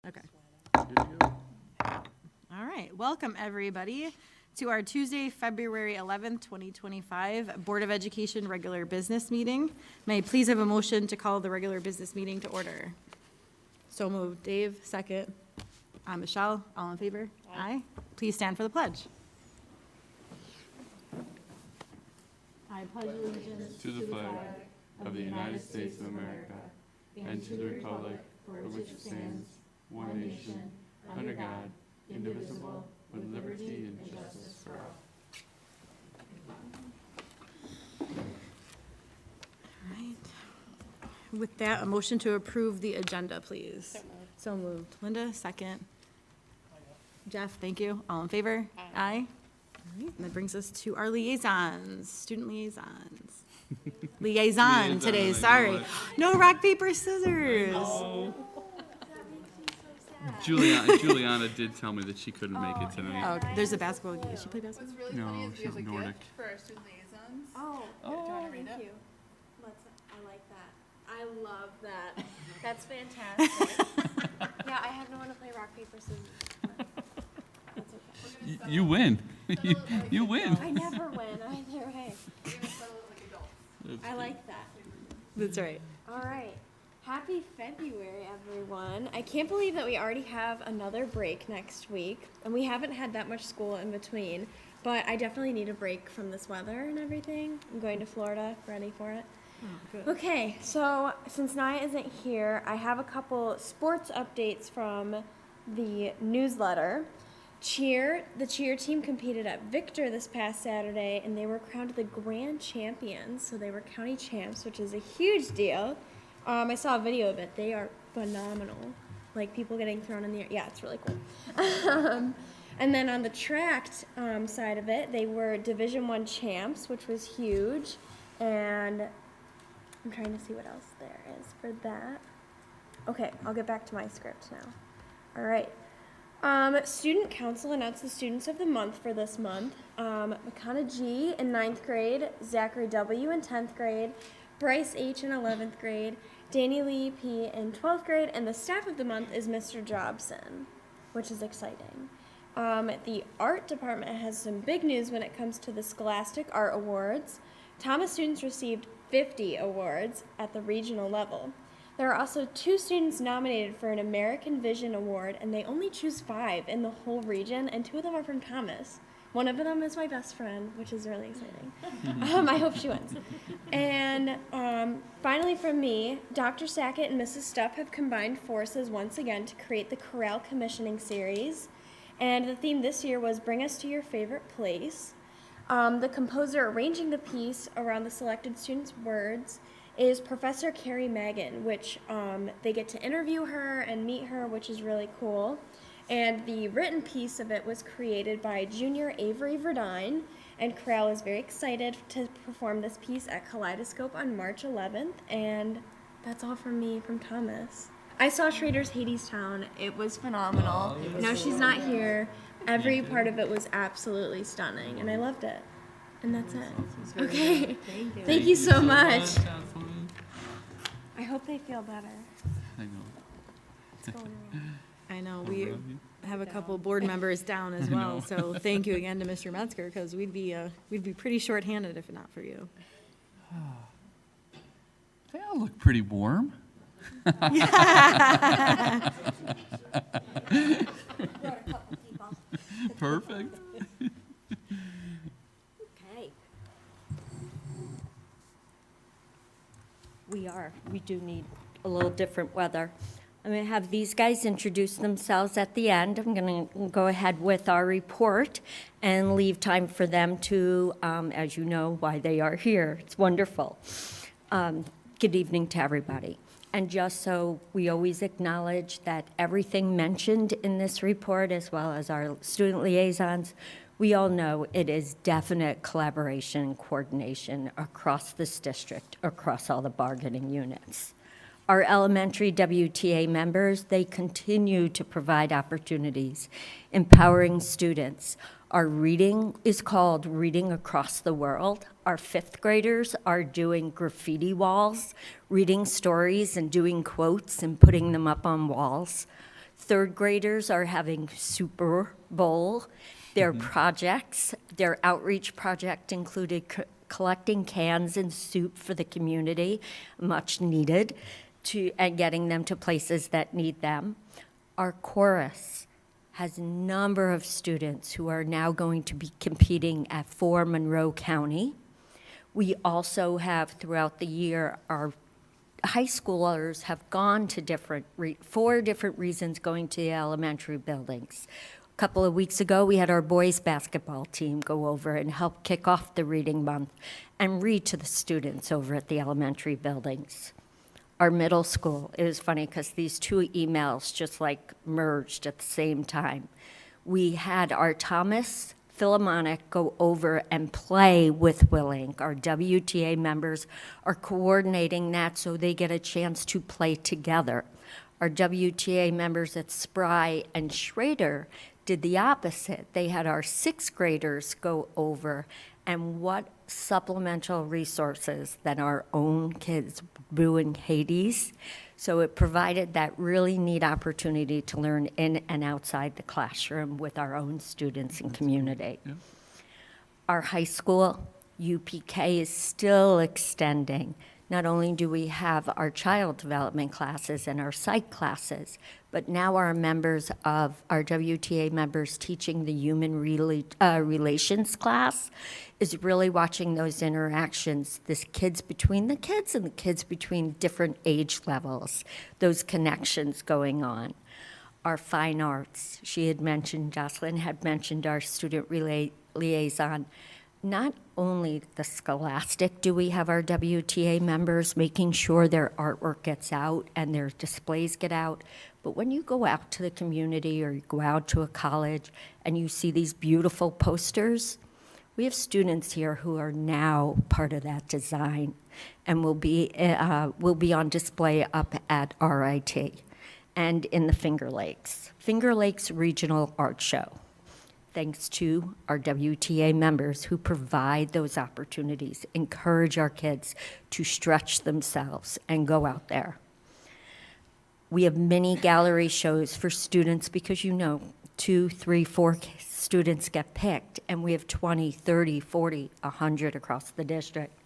Okay. All right. Welcome, everybody, to our Tuesday, February 11th, 2025 Board of Education regular business meeting. May I please have a motion to call the regular business meeting to order? So moved. Dave, second. Michele, all in favor? Aye. Please stand for the pledge. I pledge allegiance to the flag of the United States of America and to the republic for which it stands, one nation, under God, indivisible, with liberty and justice for all. All right. With that, a motion to approve the agenda, please. So moved. Linda, second. Jeff, thank you. All in favor? Aye. All right, and that brings us to our liaisons, student liaisons. Liaison today, sorry. No rock, paper, scissors. Juliana did tell me that she couldn't make it tonight. Oh, there's a basketball game. Does she play basketball? What's really funny No, is we she's have a Nordic. gift for our student liaisons. Oh, Do you want to read thank it? you. I like that. I love that. That's fantastic. Yeah, I have no one to play rock, paper, scissors. But that's okay. You win. You win. I never win either way. We're going to settle it like adults. I like that. That's right. All right. Happy February, everyone. I can't believe that we already have another break next week, and we haven't had that much school in between, but I definitely need a break from this weather and everything. I'm going to Florida, ready for it. Oh, good. Okay, so since Nia isn't here, I have a couple sports updates from the newsletter. The cheer team competed at Victor this past Saturday, and they were crowned the grand champions, so they were county champs, which is a huge deal. I saw a video of it. They are phenomenal. Like, people getting thrown in the air. Yeah, it's really cool. And then on the track side of it, they were Division I champs, which was huge. And I'm trying to see what else there is for that. Okay, I'll get back to my script now. All right. Student Council announced the Students of the Month for this month. McConna G in 9th grade, Zachary W in 10th grade, Bryce H in 11th grade, Danny Lee P in 12th grade, and the Staff of the Month is Mr. Jobson, which is exciting. The art department has some big news when it comes to the Scholastic Art Awards. Thomas students received 50 awards at the regional level. There are also 2 students nominated for an American Vision Award, and they only choose 5 in the whole region, and 2 of them are from Thomas. One of them is my best friend, which is really exciting. I hope she wins. And finally from me, Dr. Sackett and Mrs. Stuff have combined forces once again to create the Chorale Commissioning Series. And the theme this year was Bring Us to Your Favorite Place. The composer arranging the piece around the selected students' words is Professor Carrie Magan, which they get to interview her and meet her, which is really cool. And the written piece of it was created by Junior Avery Verdine, and Carole is very excited to perform this piece at Kaleidoscope on March 11th, and that's all from me from Thomas. I saw Schrader's Hadestown. It was phenomenal. Now she's not here. Every part of it was absolutely stunning, and I loved it. And that's it. Okay. Thank you so much. I hope they feel better. I know. What's going on? I know, we have a couple board members down as well, so thank you again to Mr. Metzger, because we'd be pretty shorthanded if not for you. They all look pretty warm. Perfect. Okay. We do need a little different weather. I'm going to have these guys introduce themselves at the end. I'm going to go ahead with our report and leave time for them to, as you know, why they are here. It's wonderful. Good evening to everybody. And just so we always acknowledge that everything mentioned in this report, as well as our student liaisons, we all know it is definite collaboration and coordination across this district, across all the bargaining units. Our elementary WTA members, they continue to provide opportunities, empowering students. Our reading is called Reading Across the World. Our 5th graders are doing graffiti walls, reading stories and doing quotes and putting them up on walls. Third graders are having Super Bowl. Their projects, their outreach project included collecting cans and soup for the community, much needed, and getting them to places that need them. Our chorus has a number of students who are now going to be competing at 4 Monroe County. We also have, throughout the year, our high schoolers have gone to 4 different reasons going to the elementary buildings. A couple of weeks ago, we had our boys basketball team go over and help kick off the reading month and read to the students over at the elementary buildings. Our middle school, it was funny because these 2 emails just like merged at the same time. We had our Thomas Philharmonic go over and play with Willink. Our WTA members are coordinating that so they get a chance to play together. Our WTA members at Spry and Schrader did the opposite. They had our 6th graders go over, and what supplemental resources than our own kids brew in Hades. So it provided that really neat opportunity to learn in and outside the classroom with our own students and community. Yeah. Our high school, UPK, is still extending. Not only do we have our child development classes and our psych classes, but now our members of our WTA members teaching the human relations class is really watching those interactions, this kids between the kids and the kids between different age levels, those connections going on. Our fine arts, Jocelyn had mentioned our student liaison. Not only the Scholastic do we have our WTA members making sure their artwork gets out and their displays get out, but when you go out to the community or you go out to a college and you see these beautiful posters, we have students here who are now part of that design and will be on display up at RIT and in the Finger Lakes Regional Art Show. Thanks to our WTA members who provide those opportunities, encourage our kids to stretch themselves and go out there. We have mini gallery shows for students because 2, 3, 4 students get picked, and we have 20, 30, 40, 100 across the district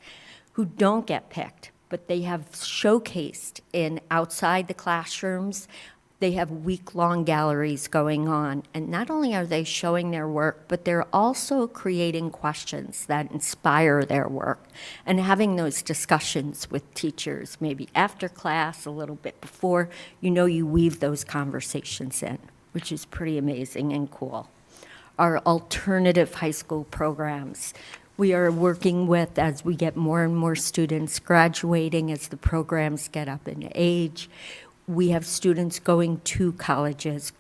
who don't get picked, but they have showcased in outside the classrooms. They have week-long galleries going on, and not only are they showing their work, but they're also creating questions that inspire their work and having those discussions with teachers, maybe after class, a little bit before. You weave those conversations in, which is pretty amazing and cool. Our alternative high school programs, we are working with, as we get more and more students graduating, as the programs get up in age. We have students going to colleges,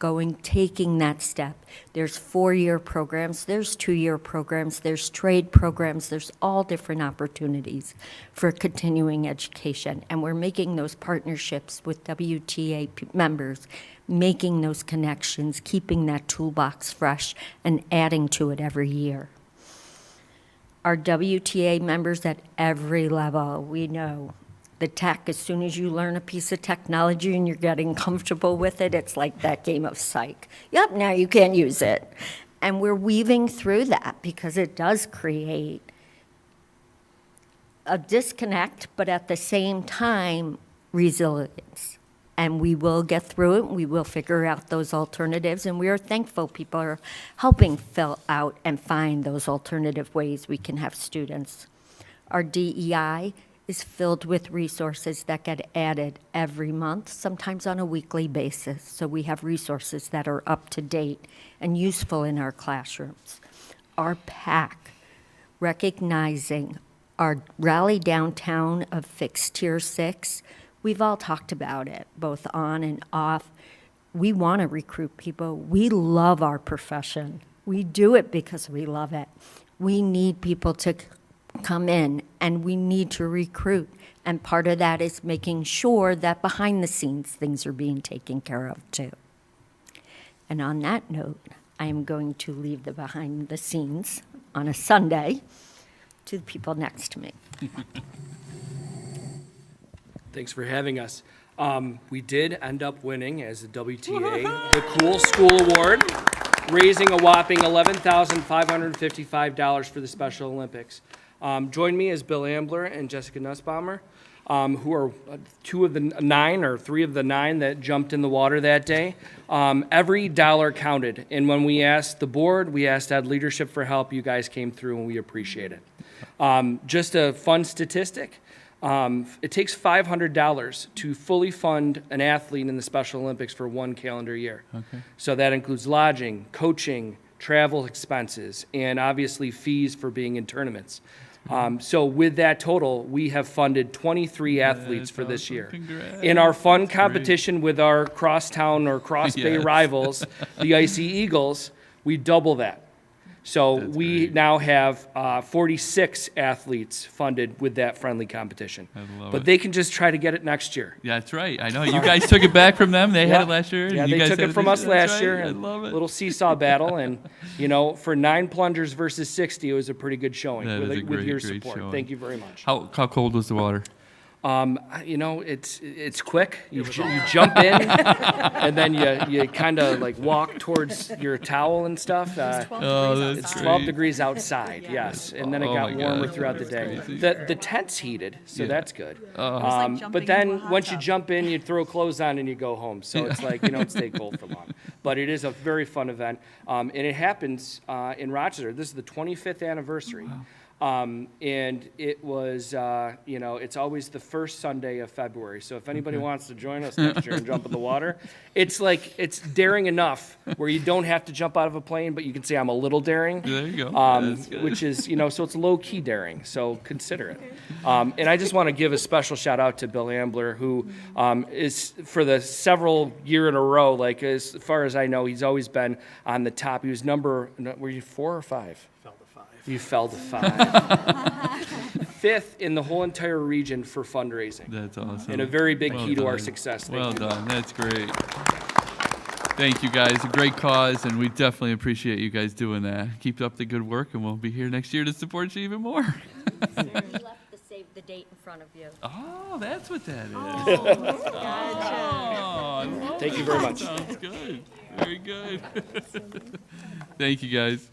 taking that step. There's 4-year programs, there's 2-year programs, there's trade programs, there's all different opportunities for continuing education. And we're making those partnerships with WTA members, making those connections, keeping that toolbox fresh, and adding to it every year. Our WTA members at every level, we know the tech, as soon as you learn a piece of technology and you're getting comfortable with it, it's like that game of psych. Yep, now you can't use it. And we're weaving through that because it does create a disconnect, but at the same time, resilience. And we will get through it, we will figure out those alternatives, and we are thankful people are helping fill out and find those alternative ways we can have students. Our DEI is filled with resources that get added every month, sometimes on a weekly basis. So we have resources that are up to date and useful in our classrooms. Our PAC, recognizing our Rally Downtown of Fixed Tier 6, we've all talked about it, both on and off. We want to recruit people. We love our profession. We do it because we love it. We need people to come in, and we need to recruit. And part of that is making sure that behind the scenes things are being taken care of too. And on that note, I am going to leave the behind the scenes on a Sunday to the people next to me. Thanks for having us. We did end up winning as the WTA, the Cool School Award, raising a whopping $11,555 for the Special Olympics. Join me as Bill Ambler and Jessica Nussbaumer, who are three of the nine that jumped in the water that day. Every dollar counted, and when we asked the board, we asked Ed Leadership for help, you guys came through and we appreciate it. Just a fun statistic. It takes $500 to fully fund an athlete in the Special Olympics for 1 calendar year. Okay. So that includes lodging, coaching, travel expenses, and obviously fees for being in tournaments. So with that total, we have funded 23 athletes for this year. Congrats. In our fun competition with our crosstown or cross-bay Yes. rivals, the Icy Eagles, we double that. So That's we great. now have 46 athletes funded with that friendly competition. I love But it. they can just try to get it next year. Yeah, that's right. I know. You guys took it back from them. They had Yeah. it last year. and Yeah, you they guys took had it from this- us that's last year. right. I and love it. Little seesaw battle, and for 9 plungers versus 60, it was a pretty good showing That with, is a with your great support. showing. Thank you very much. How cold was the water? It's quick. You jump in, and then you kind of like walk towards your towel and stuff. Oh, that's It's great. 12 degrees outside, yes, and then it Oh got my warmer God. throughout the day. Crazy. The tent's heated, so Yeah. that's good. like jumping But into then a hot once you tub. jump in, you throw clothes on and you go home. So it's like you don't stay cold for long. But it is a very fun event, and it happens in Rochester. This is the 25th anniversary. And it was, it's always the first Sunday of February. So if anybody wants to join us next year and jump in the water, it's daring enough where you don't have to jump out of a plane, but you can say I'm a little daring. There you go. That's good. Which is, so it's low-key daring, so consider it. And I just want to give a special shout-out to Bill Ambler, who is, for the several year in a row, like as far as I know, he's always been on the top. He was were you 4 or 5? You fell to 5. 5th in the whole entire region for fundraising. That's awesome. And a very big Well key to our done. success. Thank Well you. done. That's great. Thank you, guys. A great cause, and we definitely appreciate you guys doing that. Keep up the good work, and we'll be here next year to support you even more. Sir, you left the save the date in front of you. Oh, that's what that is. Gotcha. Oh, I love Thank you it. very much. Sounds good. Very good. Thank you, guys.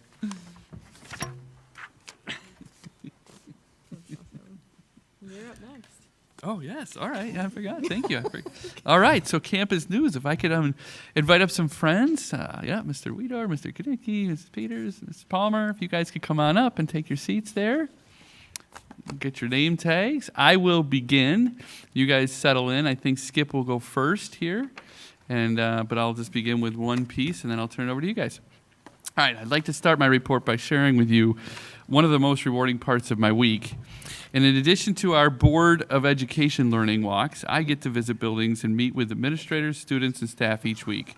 You're up next. Oh, yes. All right. I forgot. Thank you. All right. So campus news. If I could invite up some friends. Mr. Weedor, Mr. Kadicki, Mrs. Peters, Mrs. Palmer. If you guys could come on up and take your seats there. Get your name tags. I will begin. You guys settle in. I think Skip will go first here. But I'll just begin with one piece, and then I'll turn it over to you guys. All right. I'd like to start my report by sharing with you one of the most rewarding parts of my week. And in addition to our Board of Education learning walks, I get to visit buildings and meet with administrators, students, and staff each week.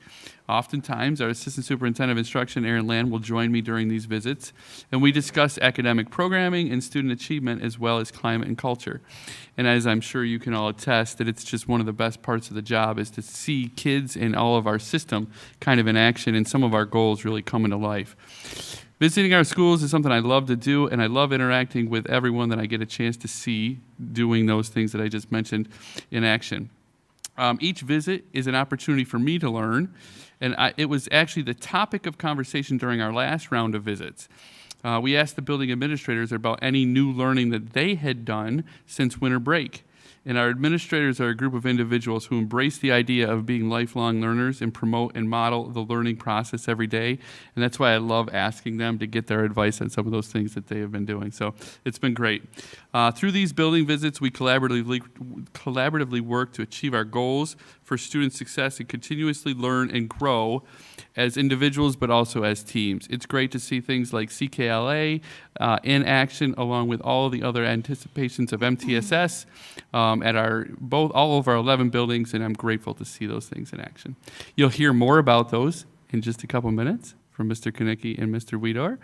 Oftentimes, our Assistant Superintendent of Instruction, Aaron Land, will join me during these visits, and we discuss academic programming and student achievement as well as climate and culture. And as I'm sure you can all attest, that it's just one of the best parts of the job is to see kids in all of our system kind of in action and some of our goals really coming to life. Visiting our schools is something I love to do, and I love interacting with everyone that I get a chance to see doing those things that I just mentioned in action. Each visit is an opportunity for me to learn, and it was actually the topic of conversation during our last round of visits. We asked the building administrators about any new learning that they had done since winter break. And our administrators are a group of individuals who embrace the idea of being lifelong learners and promote and model the learning process every day. And that's why I love asking them to get their advice on some of those things that they have been doing. So it's been great. Through these building visits, we collaboratively work to achieve our goals for student success and continuously learn and grow as individuals, but also as teams. It's great to see things like CKLA in action, along with all of the other anticipations of MTSS at all of our 11 buildings, and I'm grateful to see those things in action. You'll hear more about those in just a couple minutes from Mr. Kanicki and Mr. Weedor,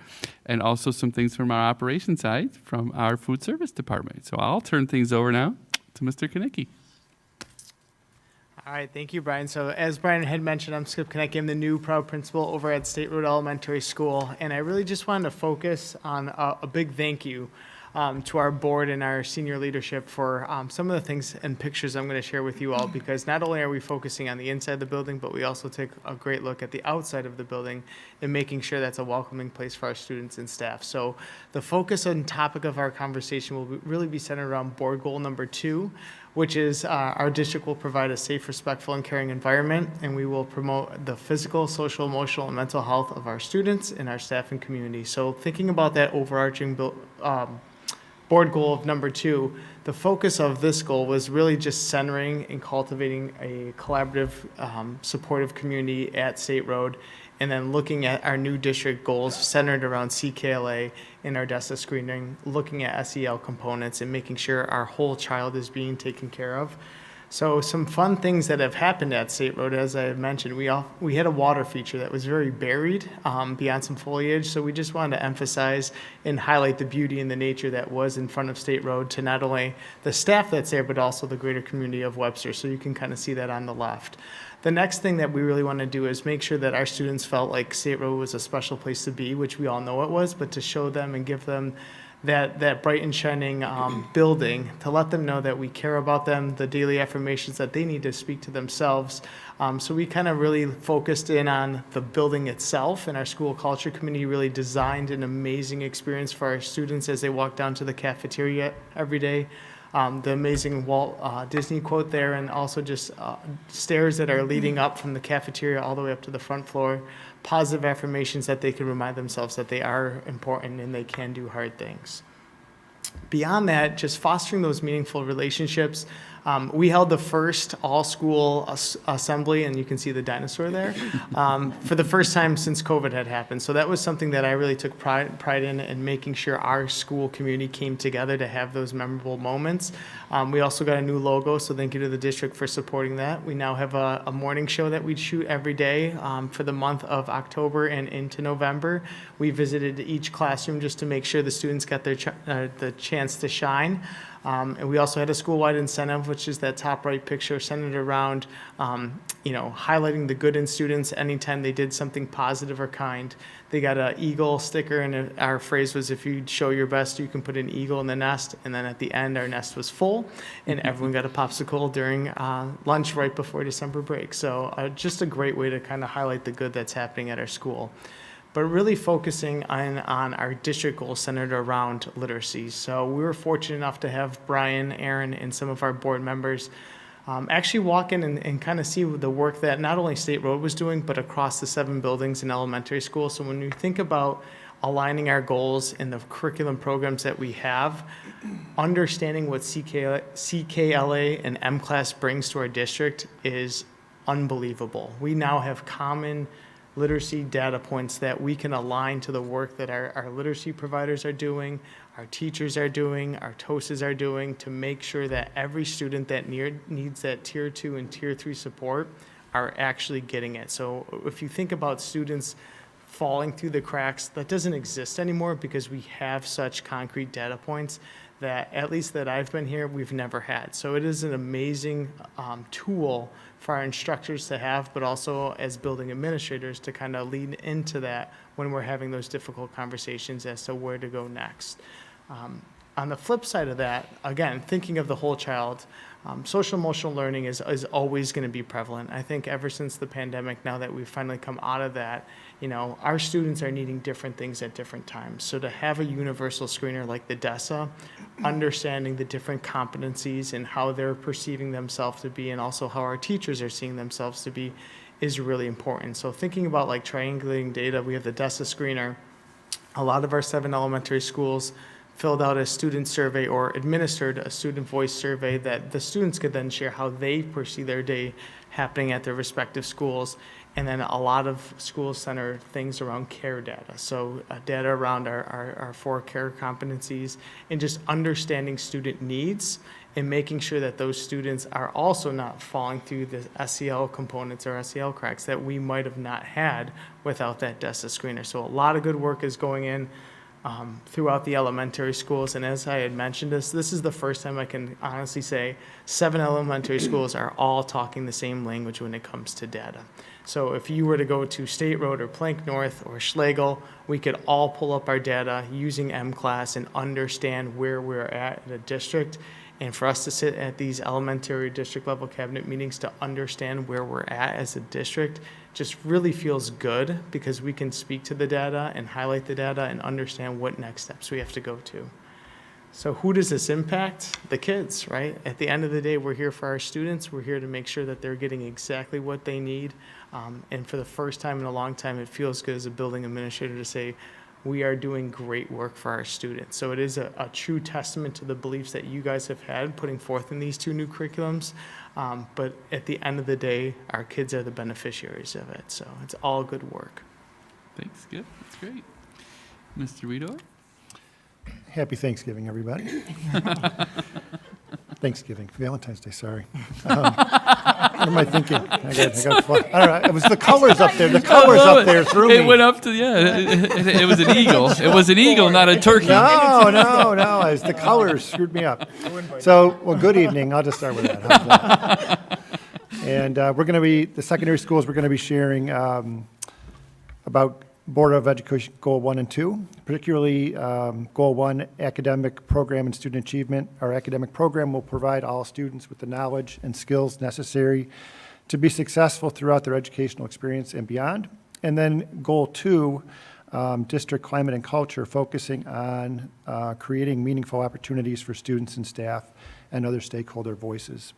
and also some things from our operations side from our food service department. So I'll turn things over now to Mr. Kanicki. All right, thank you, Brian. So as Brian had mentioned, I'm Skip Konecki. I'm the new proud principal over at State Road Elementary School, and I really just wanted to focus on a big thank you to our board and our senior leadership for some of the things and pictures I'm going to share with you all, because not only are we focusing on the inside of the building, but we also take a great look at the outside of the building and making sure that's a welcoming place for our students and staff. So the focus and topic of our conversation will really be centered around board goal number 2, which is our district will provide a safe, respectful, and caring environment, and we will promote the physical, social, emotional, and mental health of our students and our staff and community. So thinking about that overarching board goal of number 2, the focus of this goal was really just centering and cultivating a collaborative, supportive community at State Road, and then looking at our new district goals centered around CKLA and our DESA screening, looking at SEL components and making sure our whole child is being taken care of. So some fun things that have happened at State Road, as I had mentioned, we had a water feature that was very buried beyond some foliage. So we just wanted to emphasize and highlight the beauty and the nature that was in front of State Road to not only the staff that's there, but also the greater community of Webster. So you can kind of see that on the left. The next thing that we really want to do is make sure that our students felt like State Road was a special place to be, which we all know it was, but to show them and give them that bright and shining building, to let them know that we care about them, the daily affirmations that they need to speak to themselves. So we kind of really focused in on the building itself, and our school culture committee really designed an amazing experience for our students as they walk down to the cafeteria every day. The amazing Walt Disney quote there, and also just stairs that are leading up from the cafeteria all the way up to the front floor. Positive affirmations that they can remind themselves that they are important and they can do hard things. Beyond that, just fostering those meaningful relationships. We held the first all-school assembly, and you can see the dinosaur there, for the first time since COVID had happened. So that was something that I really took pride in making sure our school community came together to have those memorable moments. We also got a new logo, so thank you to the district for supporting that. We now have a morning show that we shoot every day for the month of October and into November. We visited each classroom just to make sure the students got the chance to shine. And we also had a school-wide incentive, which is that top right picture centered around, highlighting the good in students anytime they did something positive or kind. They got an eagle sticker, and our phrase was, if you show your best, you can put an eagle in the nest. And then at the end, our nest was full, and everyone got a popsicle during lunch right before December break. So just a great way to kind of highlight the good that's happening at our school. But really focusing on our district goals centered around literacy. So we were fortunate enough to have Brian, Aaron, and some of our board members actually walk in and kind of see the work that not only State Road was doing, but across the 7 buildings in elementary school. So when we think about aligning our goals and the curriculum programs that we have, understanding what CKLA and M-Class brings to our district is unbelievable. We now have common literacy data points that we can align to the work that our literacy providers are doing, our teachers are doing, our TOSAs are doing, to make sure that every student that needs that Tier 2 and Tier 3 support are actually getting it. So if you think about students falling through the cracks, that doesn't exist anymore because we have such concrete data points that, at least that I've been here, we've never had. So it is an amazing tool for our instructors to have, but also as building administrators to kind of lean into that when we're having those difficult conversations as to where to go next. On the flip side of that, again, thinking of the whole child, social emotional learning is always going to be prevalent. I think ever since the pandemic, now that we've finally come out of that, our students are needing different things at different times. So to have a universal screener like the DESA, understanding the different competencies and how they're perceiving themselves to be, and also how our teachers are seeing themselves to be, is really important. So thinking about like triangulating data, we have the DESA screener. A lot of our 7 elementary schools filled out a student survey or administered a student voice survey that the students could then share how they perceive their day happening at their respective schools. And then a lot of schools center things around care data. So data around our 4 care competencies, and just understanding student needs and making sure that those students are also not falling through the SEL components or SEL cracks that we might have not had without that DESA screener. So a lot of good work is going in throughout the elementary schools. And as I had mentioned this is the first time I can honestly say 7 elementary schools are all talking the same language when it comes to data. So if you were to go to State Road or Plank North or Schlegel, we could all pull up our data using M-Class and understand where we're at in a district. And for us to sit at these elementary district level cabinet meetings to understand where we're at as a district just really feels good, because we can speak to the data and highlight the data and understand what next steps we have to go to. So who does this impact? The kids, right? At the end of the day, we're here for our students. We're here to make sure that they're getting exactly what they need. And for the first time in a long time, it feels good as a building administrator to say, we are doing great work for our students. So it is a true testament to the beliefs that you guys have had putting forth in these two new curriculums. But at the end of the day, our kids are the beneficiaries of it. So it's all good work. Thanks, good, that's great. Mr. Weedor? Happy Thanksgiving, everybody. Thanksgiving, Valentine's Day, sorry. What am I thinking? I don't know, it was the colors up there. The colors up there threw me. It went up to, yeah, it was an eagle. It was an eagle, not a turkey. No, it's the colors screwed me up. So, well, good evening. I'll just start with that. How's that? And we're going to be, the secondary schools, we're going to be sharing about Board of Education Goal 1 and 2, particularly Goal 1, academic program and student achievement. Our academic program will provide all students with the knowledge and skills necessary to be successful throughout their educational experience and beyond. And then Goal 2, district climate and culture, focusing on creating meaningful opportunities for students and staff and other stakeholder voices.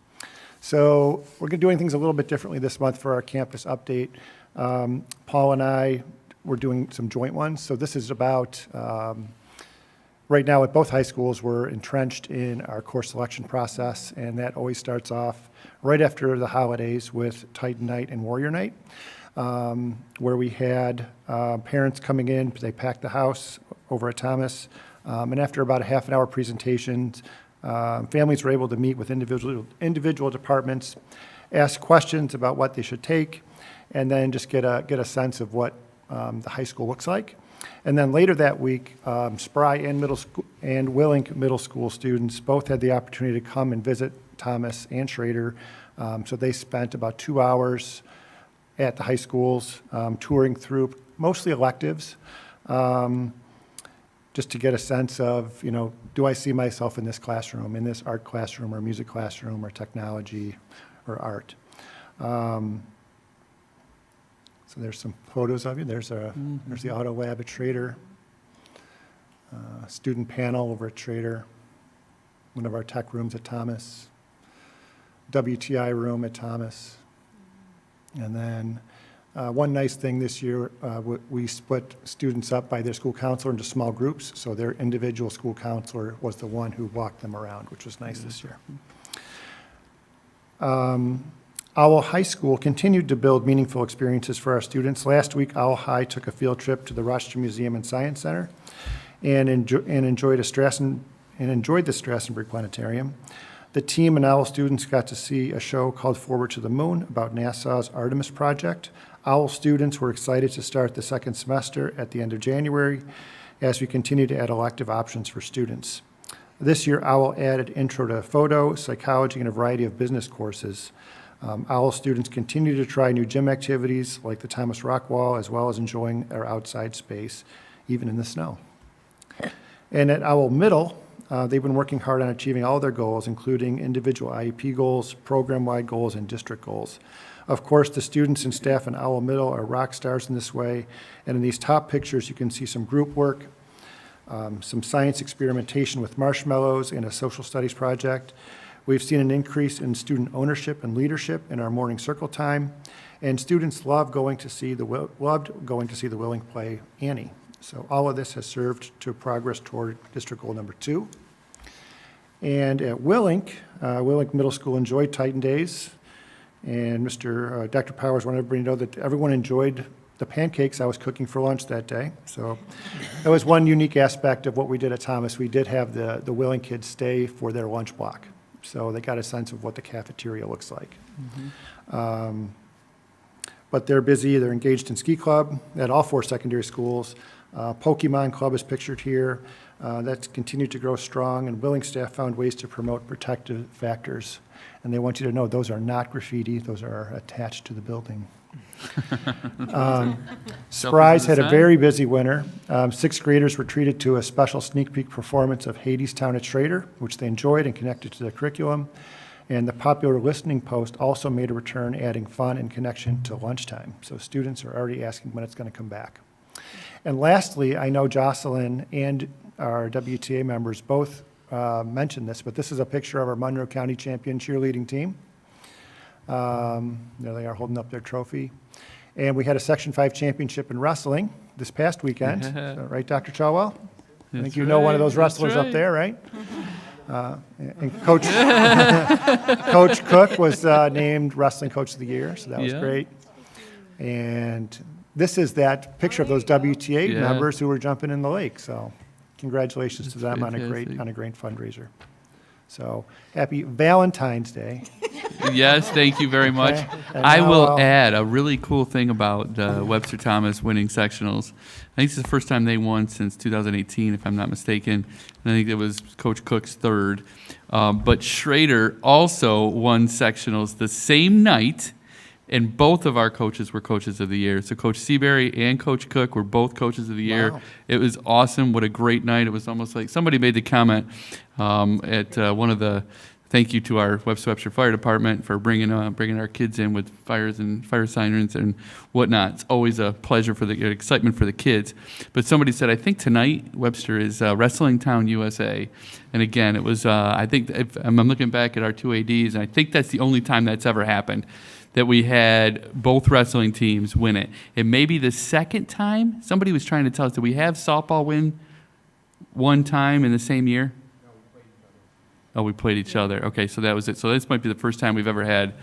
So we're doing things a little bit differently this month for our campus update. Paul and I, we're doing some joint ones. So this is about, right now at both high schools, we're entrenched in our course selection process, and that always starts off right after the holidays with Titan Night and Warrior Night, where we had parents coming in, they packed the house over at Thomas, and after about a half an hour presentation, families were able to meet with individual departments, ask questions about what they should take, and then just get a sense of what the high school looks like. And then later that week, Spry and Willink Middle School students both had the opportunity to come and visit Thomas and Schrader. So they spent about 2 hours at the high schools, touring through mostly electives, just to get a sense of, do I see myself in this classroom, in this art classroom or music classroom or technology or art. So there's some photos of you. There's the auto lab at Schrader, student panel over at Schrader, one of our tech rooms at Thomas, WTI room at Thomas. And then one nice thing this year, we split students up by their school counselor into small groups. So their individual school counselor was the one who walked them around, which was nice this year. Owl High School continued to build meaningful experiences for our students. Last week, Owl High took a field trip to the Rochester Museum and Science Center and enjoyed the Strassenberg Planetarium. The team and Owl students got to see a show called Forward to the Moon about NASA's Artemis project. Owl students were excited to start the second semester at the end of January as we continue to add elective options for students. This year, Owl added Intro to Photo, Psychology, and a variety of business courses. Owl students continue to try new gym activities like the Thomas Rock Wall, as well as enjoying our outside space, even in the snow. And at Owl Middle, they've been working hard on achieving all their goals, including individual IEP goals, program-wide goals, and district goals. Of course, the students and staff in Owl Middle are rock stars in this way, and in these top pictures, you can see some group work, some science experimentation with marshmallows, and a social studies project. We've seen an increase in student ownership and leadership in our morning circle time, and students loved going to see the Willink play Annie. So all of this has served to progress toward district goal number 2. And at Willink, Willink Middle School enjoyed Titan Days, and Dr. Powers wanted everybody to know that everyone enjoyed the pancakes I was cooking for lunch that day. So that was one unique aspect of what we did at Thomas. We did have the Willink kids stay for their lunch block. So they got a sense of what the cafeteria looks like. Mm-hmm. But they're busy. They're engaged in ski club at all 4 secondary schools. Pokemon Club is pictured here. That's continued to grow strong, and Willink staff found ways to promote protective factors. And they want you to know those are not graffiti. Those are attached to the building. Spry's the had a side. very busy winter. Sixth graders were treated to a special sneak peek performance of Hades Town at Schrader, which they enjoyed and connected to their curriculum. And the popular listening post also made a return, adding fun and connection to lunchtime. So students are already asking when it's going to come back. And lastly, I know Jocelyn and our WTA members both mentioned this, but this is a picture of our Monroe County champion cheerleading team. There they are holding up their trophy. And we had a Section 5 championship in wrestling this past weekend. Yeah. So, right, Dr. Chawell? I think That's you know one of right, those that's wrestlers up right. there, right? And Coach, Coach Cook was named Wrestling Coach of the Year, so that was Yeah. great. And this is that picture of those WTA Yeah. members who were jumping in the lake. So congratulations to That's them on a great fantastic. fundraiser. So happy Valentine's Day. Yes, thank you very much. Okay, and I now will I'll- add a really cool thing about Webster Thomas winning sectionals. I think it's the first time they won since 2018, if I'm not mistaken. And I think it was Coach Cook's third. But Schrader also won sectionals the same night, and both of our coaches were coaches of the year. So Coach Seabury and Coach Cook were both coaches of the year. Wow. It was awesome. What a great night. It was almost like somebody made the comment at one of the thank you to our Webster Fire Department for bringing our kids in with fires and fire sirens and whatnot. It's always a pleasure for the excitement for the kids. But somebody said, I think tonight Webster is Wrestling Town USA. And again, it was, I think, if I'm looking back at our two ADs, and I think that's the only time that's ever happened, that we had both wrestling teams win it. It may be the second time. Somebody was trying to tell us, did we have softball win one time in the same year? Oh, we played each other. Okay, so that was it. So this might be the first time we've ever had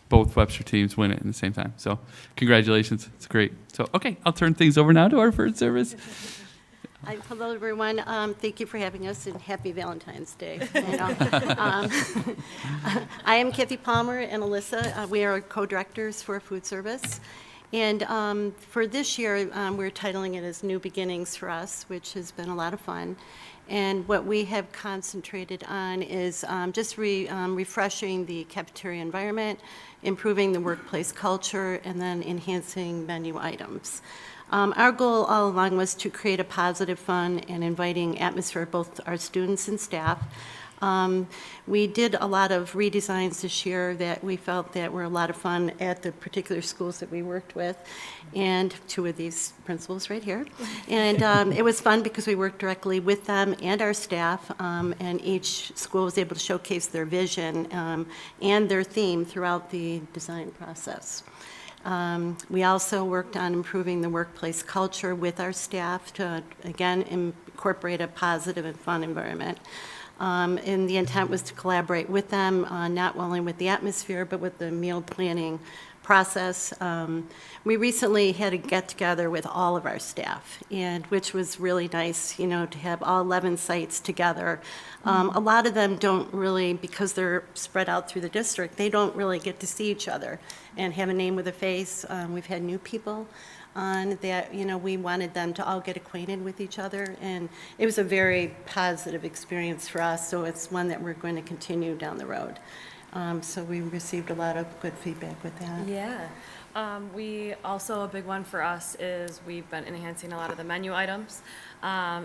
both Webster teams win it in the same time. So congratulations. It's great. So, okay, I'll turn things over now to our first service. Hello, everyone. Thank you for having us, and happy Valentine's Day. You know. I am Kathy Palmer and Alyssa. We are co-directors for food service. And for this year, we're titling it as New Beginnings for us, which has been a lot of fun. And what we have concentrated on is just refreshing the cafeteria environment, improving the workplace culture, and then enhancing menu items. Our goal all along was to create a positive, fun, and inviting atmosphere for both our students and staff. We did a lot of redesigns this year that we felt that were a lot of fun at the particular schools that we worked with, and two of these principals right here. And it was fun because we worked directly with them and our staff, and each school was able to showcase their vision and their theme throughout the design process. We also worked on improving the workplace culture with our staff to, again, incorporate a positive and fun environment. And the intent was to collaborate with them, not only with the atmosphere, but with the meal planning process. We recently had a get-together with all of our staff, and which was really nice, you know, to have all 11 sites together. A lot of them don't really, because they're spread out through the district, they don't really get to see each other and have a name with a face. We've had new people on that, you know, we wanted them to all get acquainted with each other, and it was a very positive experience for us, so it's one that we're going to continue down the road. So we received a lot of good feedback with that. Yeah. We also, a big one for us is we've been enhancing a lot of the menu items.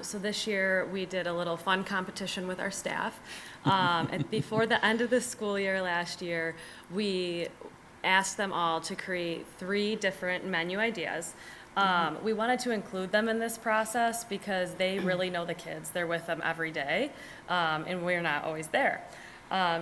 So this year, we did a little fun competition with our staff. And before the end of the school year last year, we asked them all to create 3 different menu ideas. We wanted to include them in this process because they really know the kids. They're with them every day, and we're not always there.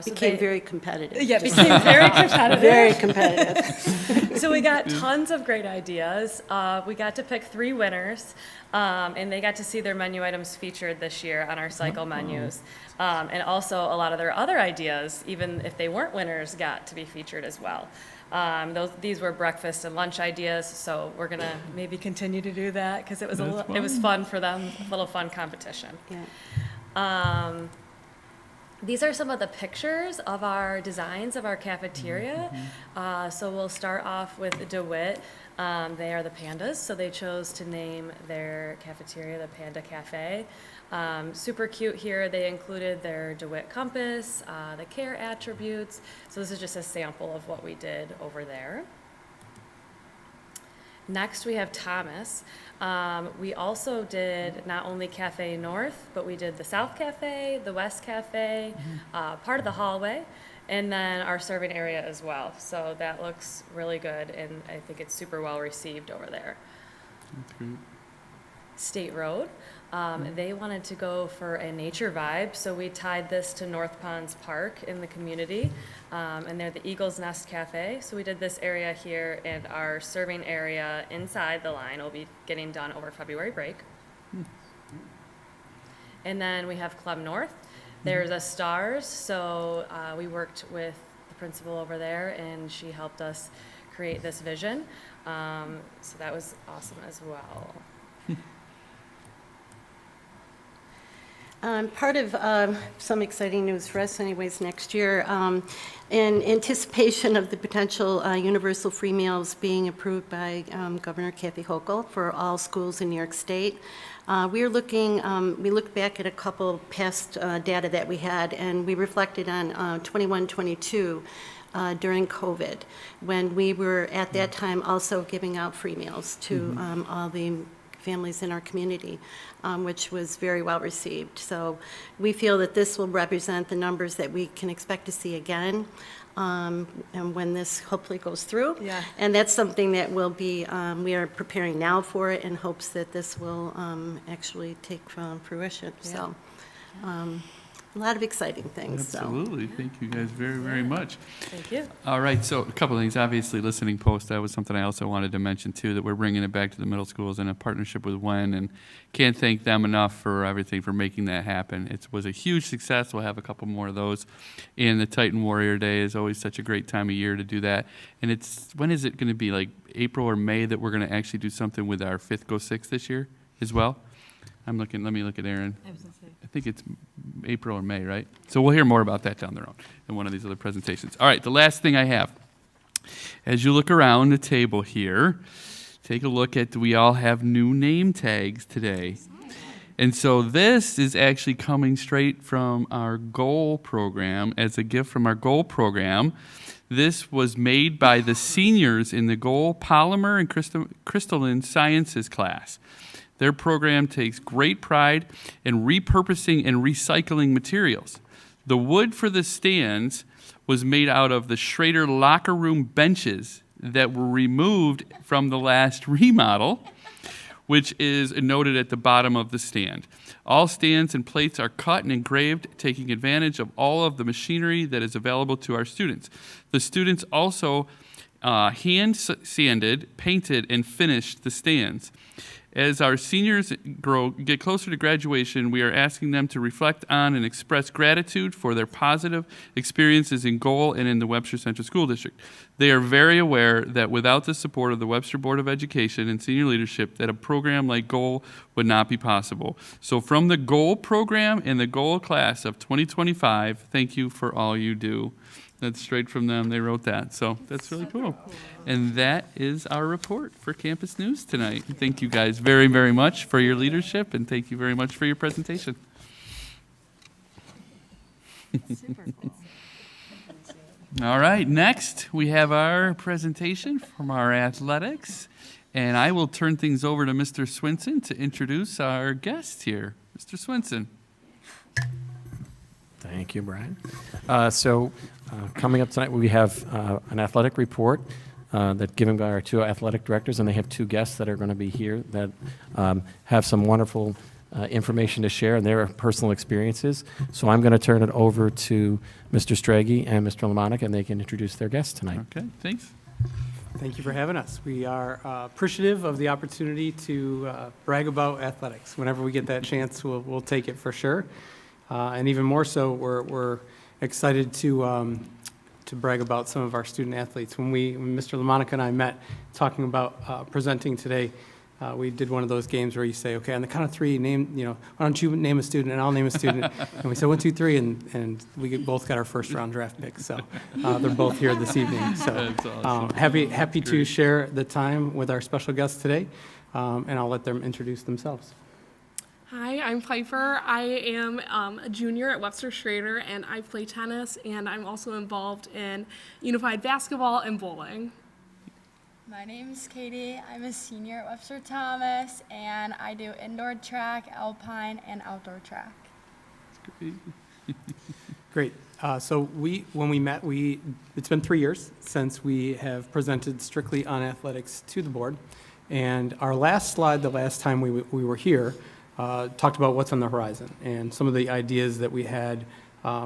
Became very competitive. Yeah, became very competitive. Very competitive. So we got tons of great ideas. We got to pick 3 winners, and they got to see their menu items featured this year on our cycle menus. And also a lot of their other ideas, even if they weren't winners, got to be featured as well. These were breakfast and lunch ideas, so we're gonna maybe continue to do that because it was it was fun for them, a little fun competition. Yeah. These are some of the pictures of our designs of our cafeteria. So we'll start off with DeWitt. They are the pandas, so they chose to name their cafeteria the Panda Cafe. Super cute here. They included their DeWitt compass, the care attributes. So this is just a sample of what we did over there. Next, we have Thomas. We also did not only Cafe North, but we did the South Cafe, the West Cafe, part of the hallway, and then our serving area as well. So that looks really good, and I think it's super well received over there. That's great. State Road. They wanted to go for a nature vibe, so we tied this to North Ponds Park in the community, and they're the Eagle's Nest Cafe. So we did this area here, and our serving area inside the line will be getting done over February break. And then we have Club North. There's a Stars, so we worked with the principal over there, and she helped us create this vision. So that was awesome as well. Part of some exciting news for us anyways next year, in anticipation of the potential universal free meals being approved by Governor Kathy Hochul for all schools in New York State. We looked back at a couple past data that we had, and we reflected on 21-22 during COVID, when we were at that time also giving out free meals to all the families in our community, which was very well received. So we feel that this will represent the numbers that we can expect to see again, and when this hopefully goes through. Yeah. And that's something that will be, we are preparing now for it in hopes that this will actually take fruition. So a lot of exciting things. So. Absolutely. Thank you guys very, very much. Thank you. All right, so a couple of things. Obviously, listening post, that was something I also wanted to mention, too, that we're bringing it back to the middle schools in a partnership with WEN, and can't thank them enough for everything, for making that happen. It was a huge success. We'll have a couple more of those. And the Titan Warrior Day is always such a great time of year to do that. And when is it going to be, like April or May, that we're going to actually do something with our 5th Go 6 this year as well? Let me look at Aaron. I think it's April or May, right? So we'll hear more about that down the road in one of these other presentations. All right, the last thing I have. As you look around the table here, take a look at, we all have new name tags today. And so this is actually coming straight from our GOAL program, as a gift from our GOAL program. This was made by the seniors in the GOAL Polymer and Crystalline Sciences class. Their program takes great pride in repurposing and recycling materials. The wood for the stands was made out of the Schrader locker room benches that were removed from the last remodel, which is noted at the bottom of the stand. All stands and plates are cut and engraved, taking advantage of all of the machinery that is available to our students. The students also hand sanded, painted, and finished the stands. As our seniors get closer to graduation, we are asking them to reflect on and express gratitude for their positive experiences in GOAL and in the Webster Central School District. They are very aware that without the support of the Webster Board of Education and senior leadership, that a program like GOAL would not be possible. So from the GOAL program and the GOAL class of 2025, thank you for all you do. That's straight from them. They wrote that. So that's really cool. And that is our report for Campus News tonight. Thank you guys very, very much for your leadership, and thank you very much for your presentation. Super cool. All right, next we have our presentation from our athletics, and I will turn things over to Mr. Swinson to introduce our guest here. Mr. Swinson. Thank you, Brian. Coming up tonight, we have an athletic report that's given by our two athletic directors, and they have two guests that are going to be here that have some wonderful information to share and their personal experiences. So I'm going to turn it over to Mr. Stragi and Mr. Lamonica, and they can introduce their guests tonight. Okay, thanks. Thank you for having us. We are appreciative of the opportunity to brag about athletics. Whenever we get that chance, we'll take it for sure. And even more so, we're excited to brag about some of our student athletes. When Mr. Lamonica and I met talking about presenting today, we did one of those games where you say, okay, on the count of three, why don't you name a student and I'll name a student. And we said 1, 2, 3, and we both got our first round draft picks. So they're both here this evening. So That's awesome. happy to Great. share the time with our special guests today, and I'll let them introduce themselves. Hi, I'm Piper. I am a junior at Webster Schrader, and I play tennis, and I'm also involved in unified basketball and bowling. My name is Katie. I'm a senior at Webster Thomas, and I do indoor track, alpine, and outdoor track. Great. So when we met, it's been 3 years since we have presented strictly on athletics to the board. And our last slide, the last time we were here, talked about what's on the horizon and some of the ideas that we had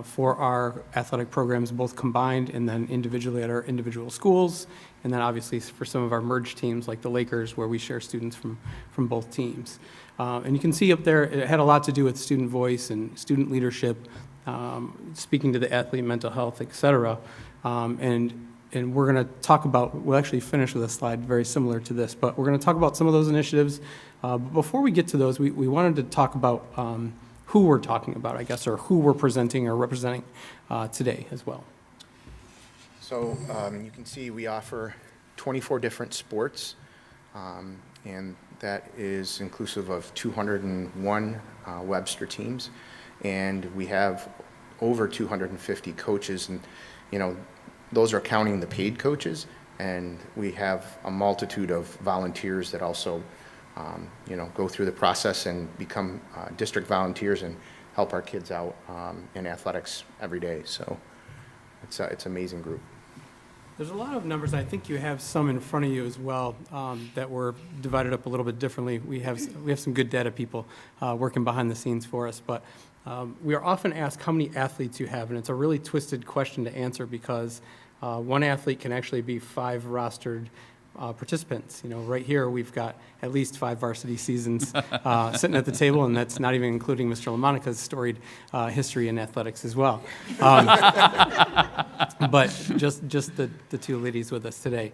for our athletic programs, both combined and then individually at our individual schools, and then obviously for some of our merged teams like the Lakers, where we share students from both teams. And you can see up there, it had a lot to do with student voice and student leadership, speaking to the athlete mental health, et cetera. And we're going to talk about, we'll actually finish with a slide very similar to this, but we're going to talk about some of those initiatives. But before we get to those, we wanted to talk about who we're talking about, I guess, or who we're presenting or representing today as well. So you can see we offer 24 different sports, and that is inclusive of 201 Webster teams, and we have over 250 coaches, and those are counting the paid coaches, and we have a multitude of volunteers that also go through the process and become district volunteers and help our kids out in athletics every day. So it's an amazing group. There's a lot of numbers. I think you have some in front of you as well that were divided up a little bit differently. We have some good data people working behind the scenes for us, but we are often asked how many athletes you have, and it's a really twisted question to answer because one athlete can actually be 5 rostered participants. Right here we've got at least 5 varsity seasons sitting at the table, and that's not even including Mr. LaMonica's storied history in athletics as well. But just the 2 ladies with us today.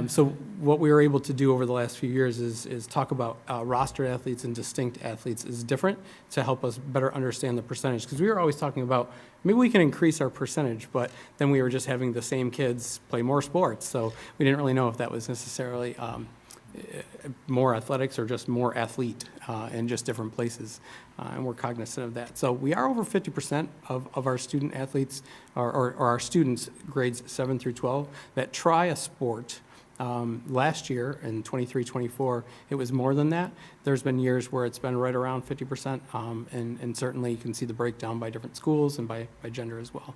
So what we were able to do over the last few years is talk about roster athletes and distinct athletes is different to help us better understand the percentage, because we were always talking about maybe we can increase our percentage, but then we were just having the same kids play more sports, so we didn't really know if that was necessarily more athletics or just more athlete in just different places, and we're cognizant of that. So we are over 50% of our student athletes, or our students, grades 7 through 12, that try a sport. Last year, in 23-24, it was more than that. There's been years where it's been right around 50%, and certainly you can see the breakdown by different schools and by gender as well.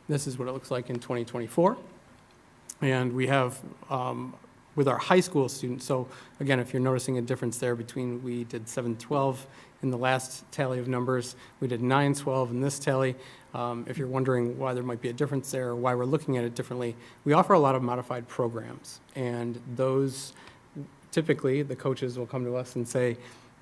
This is what it looks like in 2024. And we have, with our high school students, so again, if you're noticing a difference there between, we did 7-12 in the last tally of numbers, we did 9-12 in this tally. If you're wondering why there might be a difference there or why we're looking at it differently, we offer a lot of modified programs, and those, typically, the coaches will come to us and say,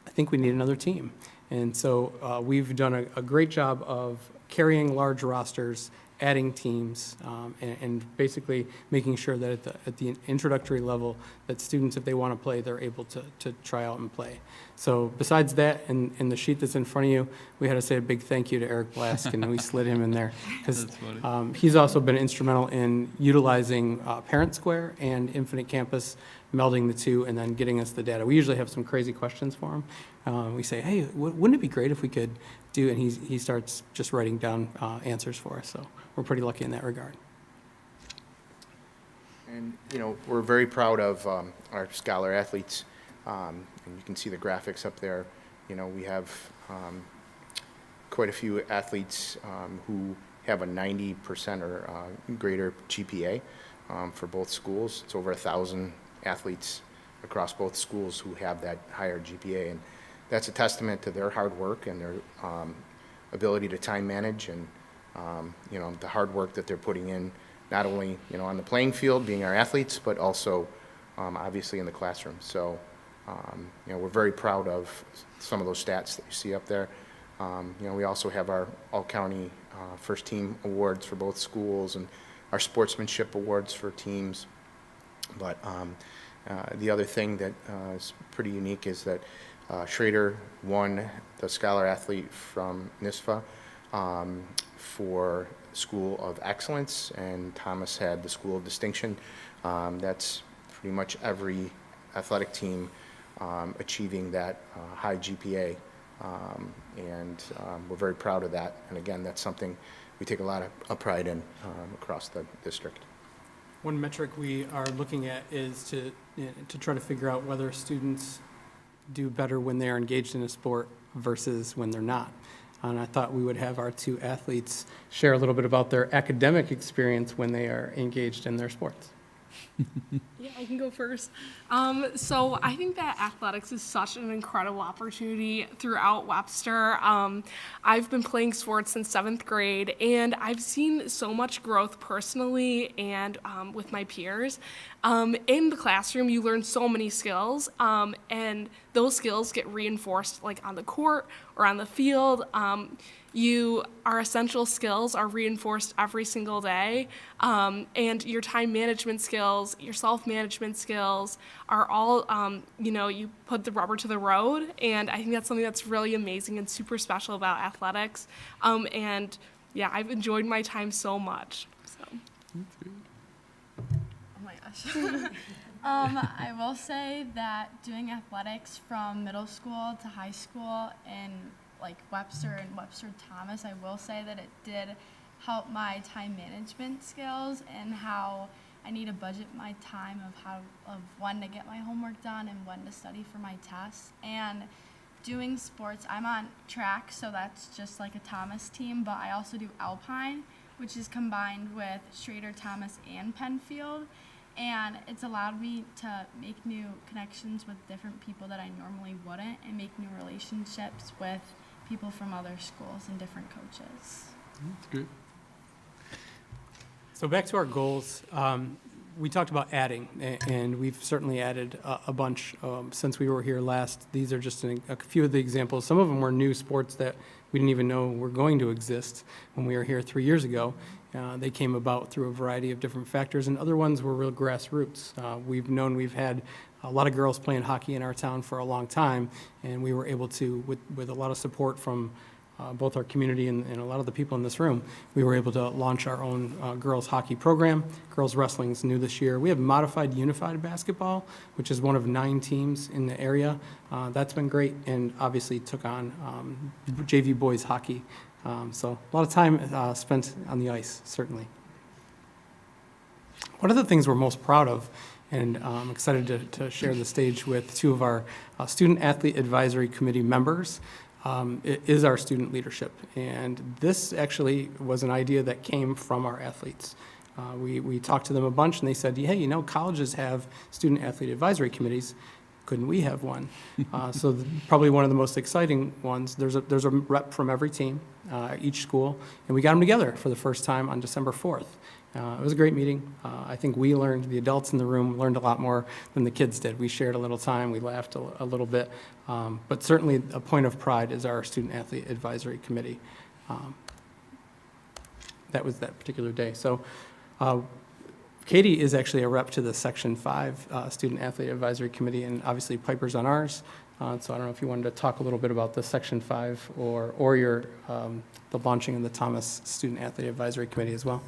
I think we need another team. And so we've done a great job of carrying large rosters, adding teams, and basically making sure that at the introductory level that students, if they want to play, they're able to try out and play. So besides that, in the sheet that's in front of you, we had to say a big thank you to Eric Blask, and we slid him in there because he's also been instrumental in utilizing Parent Square and Infinite Campus, melding the two and then getting us the data. We usually have some crazy questions for him. We say, hey, wouldn't it be great if we could do, and he starts just writing down answers for us. So we're pretty lucky in that regard. And, we're very proud of our scholar athletes. And you can see the graphics up there. We have quite a few athletes who have a 90% or greater GPA for both schools. It's over 1,000 athletes across both schools who have that higher GPA. And that's a testament to their hard work and their ability to time manage and, the hard work that they're putting in, not only, on the playing field, being our athletes, but also obviously in the classroom. So, we're very proud of some of those stats that you see up there. We also have our all-county first team awards for both schools and our sportsmanship awards for teams. But the other thing that is pretty unique is that Schrader won the Scholar Athlete from NISFA for School of Excellence, and Thomas had the School of Distinction. That's pretty much every athletic team achieving that high GPA, and we're very proud of that. And again, that's something we take a lot of pride in across the district. One metric we are looking at is to try to figure out whether students do better when they are engaged in a sport versus when they're not. And I thought we would have our two athletes share a little bit about their academic experience when they are engaged in their sports. Yeah, I can go first. So I think that athletics is such an incredible opportunity throughout Webster. I've been playing sports since 7th grade, and I've seen so much growth personally and with my peers. In the classroom, you learn so many skills, and those skills get reinforced like on the court or on the field. Our essential skills are reinforced every single day, and your time management skills, your self-management skills are all, you put the rubber to the road, and I think that's something that's really amazing and super special about athletics, and yeah, I've enjoyed my time so much, so. Oh my gosh. I will say that doing athletics from middle school to high school in like Webster and Webster Thomas, I will say that it did help my time management skills and how I need to budget my time of when to get my homework done and when to study for my tests. And doing sports, I'm on track, so that's just like a Thomas team, but I also do Alpine, which is combined with Schrader, Thomas, and Penfield. And it's allowed me to make new connections with different people that I normally wouldn't and make new relationships with people from other schools and different coaches. That's good. So back to our goals, we talked about adding, and we've certainly added a bunch since we were here last. These are just a few of the examples. Some of them were new sports that we didn't even know were going to exist when we were here 3 years ago. They came about through a variety of different factors, and other ones were real grassroots. We've had a lot of girls playing hockey in our town for a long time, and we were able to, with a lot of support from both our community and a lot of the people in this room, we were able to launch our own girls hockey program. Girls wrestling is new this year. We have modified unified basketball, which is one of 9 teams in the area. That's been great, and obviously took on JV boys hockey. So a lot of time spent on the ice, certainly. One of the things we're most proud of, and I'm excited to share the stage with 2 of our Student Athlete Advisory Committee members, is our student leadership. And this actually was an idea that came from our athletes. We talked to them a bunch, and they said, hey, colleges have student athlete advisory committees. Couldn't we have one? So probably one of the most exciting ones, there's a rep from every team, each school, and we got them together for the first time on December 4th. It was a great meeting. I think the adults in the room learned a lot more than the kids did. We shared a little time, we laughed a little bit, but certainly a point of pride is our Student Athlete Advisory Committee. That was that particular day. So Katie is actually a rep to the Section 5 Student Athlete Advisory Committee, and obviously Piper's on ours. So I don't know if you wanted to talk a little bit about the Section 5 or your the launching of the Thomas Student Athlete Advisory Committee as well.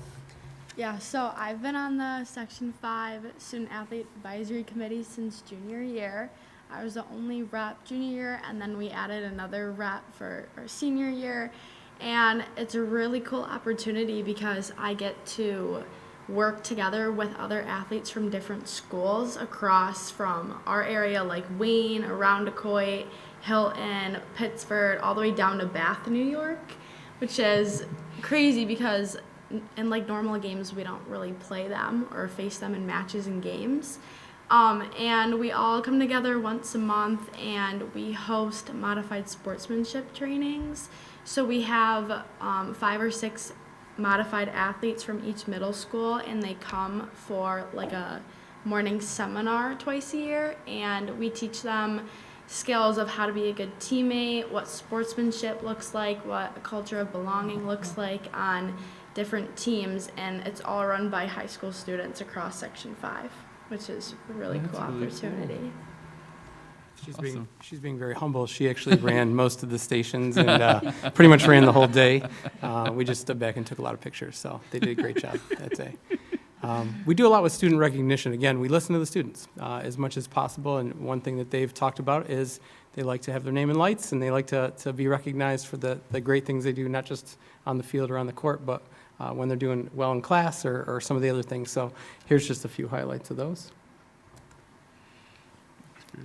Yeah, so I've been on the Section 5 Student Athlete Advisory Committee since junior year. I was the only rep junior year, and then we added another rep for our senior year. And it's a really cool opportunity because I get to work together with other athletes from different schools across from our area, like Wayne, Arundecoit, Hilton, Pittsford, all the way down to Bath, New York, which is crazy because in like normal games, we don't really play them or face them in matches and games. And we all come together once a month and we host modified sportsmanship trainings. So we have 5 or 6 modified athletes from each middle school, and they come for like a morning seminar twice a year, and we teach them skills of how to be a good teammate, what sportsmanship looks like, what a culture of belonging looks like on different teams, and it's all run by high school students across Section 5, which is a really cool opportunity. She's being very humble. She actually ran most of the stations and pretty much ran the whole day. We just stood back and took a lot of pictures, so they did a great job that day. We do a lot with student recognition. Again, we listen to the students as much as possible, and one thing that they've talked about is they like to have their name in lights, and they like to be recognized for the great things they do, not just on the field or on the court, but when they're doing well in class or some of the other things. So here's just a few highlights of those. Do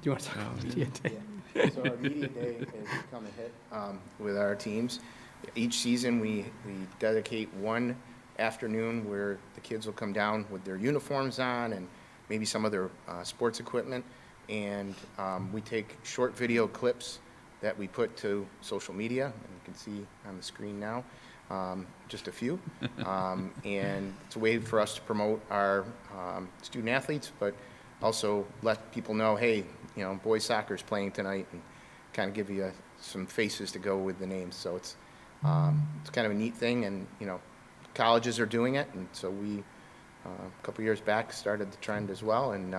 you want to talk about Media Day? So our Media Day has become a hit with our teams. Each season, we dedicate one afternoon where the kids will come down with their uniforms on and maybe some of their sports equipment, and we take short video clips that we put to social media, and you can see on the screen now, just a few. And it's a way for us to promote our student athletes, but also let people know, hey, you know, boys soccer is playing tonight, and kind of give you some faces to go with the names. So it's kind of a neat thing, and you know, colleges are doing it, and so we a couple years back started the trend as well, and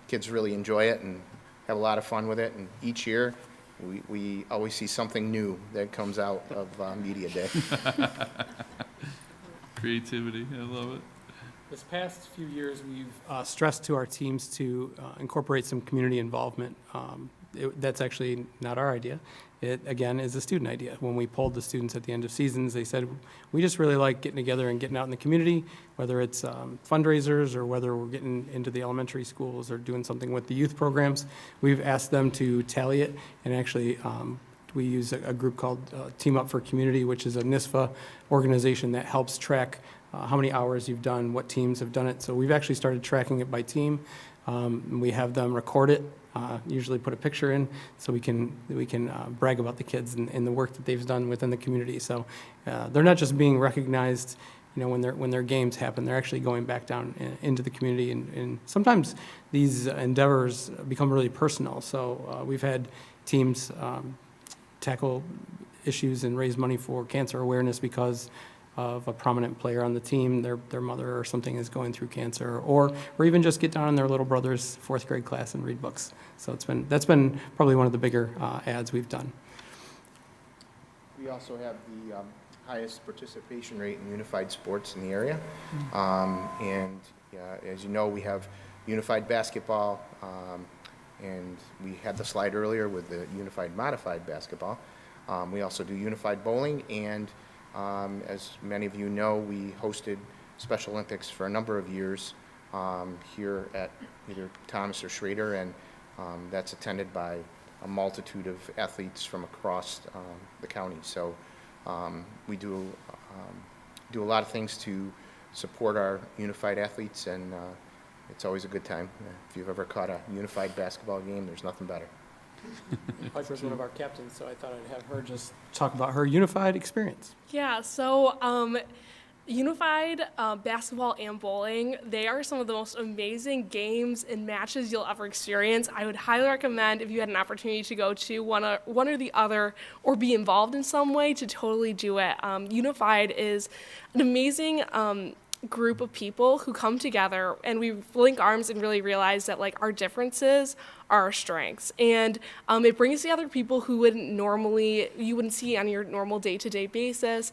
kids really enjoy it and have a lot of fun with it. And each year we always see something new that comes out of Media Day. Creativity, I love it. This past few years, we've stressed to our teams to incorporate some community involvement. That's actually not our idea. It, again, is a student idea. When we polled the students at the end of seasons, they said, we just really like getting together and getting out in the community, whether it's fundraisers or whether we're getting into the elementary schools or doing something with the youth programs. We've asked them to tally it, and actually we use a group called Team Up for Community, which is a NISFA organization that helps track how many hours you've done, what teams have done it. So we've actually started tracking it by team. We have them record it, usually put a picture in, so we can brag about the kids and the work that they've done within the community. So they're not just being recognized, you know, when their games happen. They're actually going back down into the community, and sometimes these endeavors become really personal. So we've had teams tackle issues and raise money for cancer awareness because of a prominent player on the team, their mother or something is going through cancer, or even just get down in their little brother's 4th grade class and read books. So that's been probably one of the bigger ads we've done. We also have the highest participation rate in unified sports in the area. And as you know, we have unified basketball, and we had the slide earlier with the unified modified basketball. We also do unified bowling, and as many of you know, we hosted Special Olympics for a number of years here at either Thomas or Schrader, and that's attended by a multitude of athletes from across the county. So we do a lot of things to support our unified athletes, and it's always a good time. If you've ever caught a unified basketball game, there's nothing better. Piper's one of our captains, so I thought I'd have her just talk about her unified experience. Yeah, so unified basketball and bowling, they are some of the most amazing games and matches you'll ever experience. I would highly recommend, if you had an opportunity to go to one or the other or be involved in some way, to totally do it. Unified is an amazing group of people who come together, and we link arms and really realize that like our differences are our strengths, and it brings together people who you wouldn't see on your normal day-to-day basis,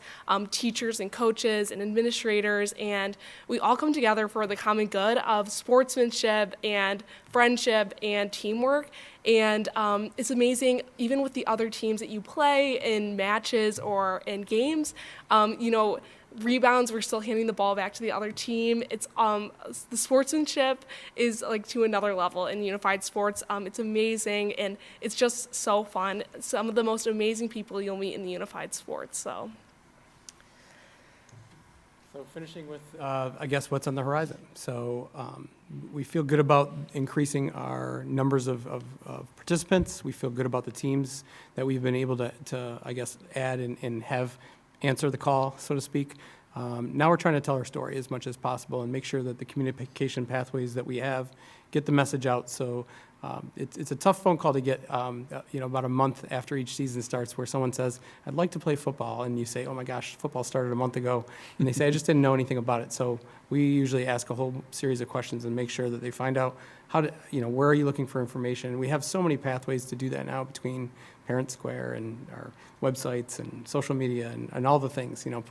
teachers and coaches and administrators, and we all come together for the common good of sportsmanship and friendship and teamwork. And it's amazing, even with the other teams that you play in matches or in games, you know, rebounds, we're still handing the ball back to the other team. It's the sportsmanship is like to another level in unified sports. It's amazing, and it's just so fun. Some of the most amazing people you'll meet in the unified sports. So finishing with, I guess, what's on the horizon. So we feel good about increasing our numbers of participants. We feel good about the teams that we've been able to I guess, add and have answer the call, so to speak. Now we're trying to tell our story as much as possible and make sure that the communication pathways that we have get the message out. So it's a tough phone call to get, you know, about a month after each season starts, where someone says, I'd like to play football, and you say, oh my gosh, football started a month ago, and they say, I just didn't know anything about it. So we usually ask a whole series of questions and make sure that they find out how to, you know, where are you looking for information. We have so many pathways to do that now between Parent Square and our websites and social media and all the things. You know,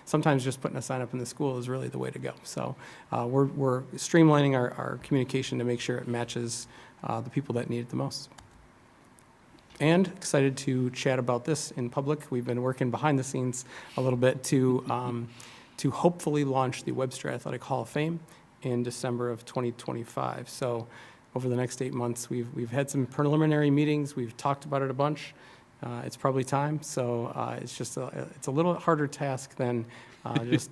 sometimes just putting a sign up in the school is really the way to go. So we're streamlining our communication to make sure it matches the people that need it the most. And excited to chat about this in public. We've been working behind the scenes a little bit to hopefully launch the Webster Athletic Hall of Fame in December of 2025. So over the next 8 months, we've had some preliminary meetings. We've talked about it a bunch. It's probably time. So it's a little harder task than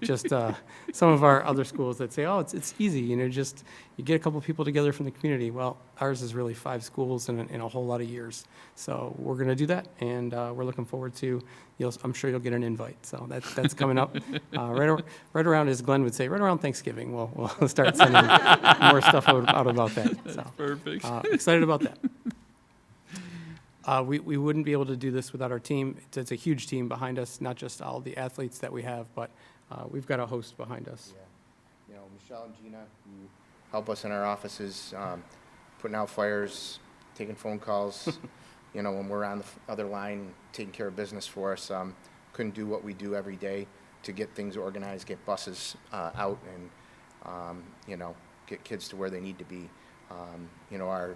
just some of our other schools that say, oh, it's easy. You get a couple of people together from the community. Well, ours is really 5 schools in a whole lot of years. So we're going to do that, and we're looking forward to. I'm sure you'll get an invite. So that's coming up right around, as Glenn would say, right around Thanksgiving. We'll start sending more stuff out about that. So, perfect. Excited about that. We wouldn't be able to do this without our team. It's a huge team behind us, not just all the athletes that we have, but we've got a host behind us. Yeah. Michele and Gina, who help us in our offices, putting out fires, taking phone calls, when we're on the other line, taking care of business for us. Couldn't do what we do every day to get things organized, get buses out, and, get kids to where they need to be. Our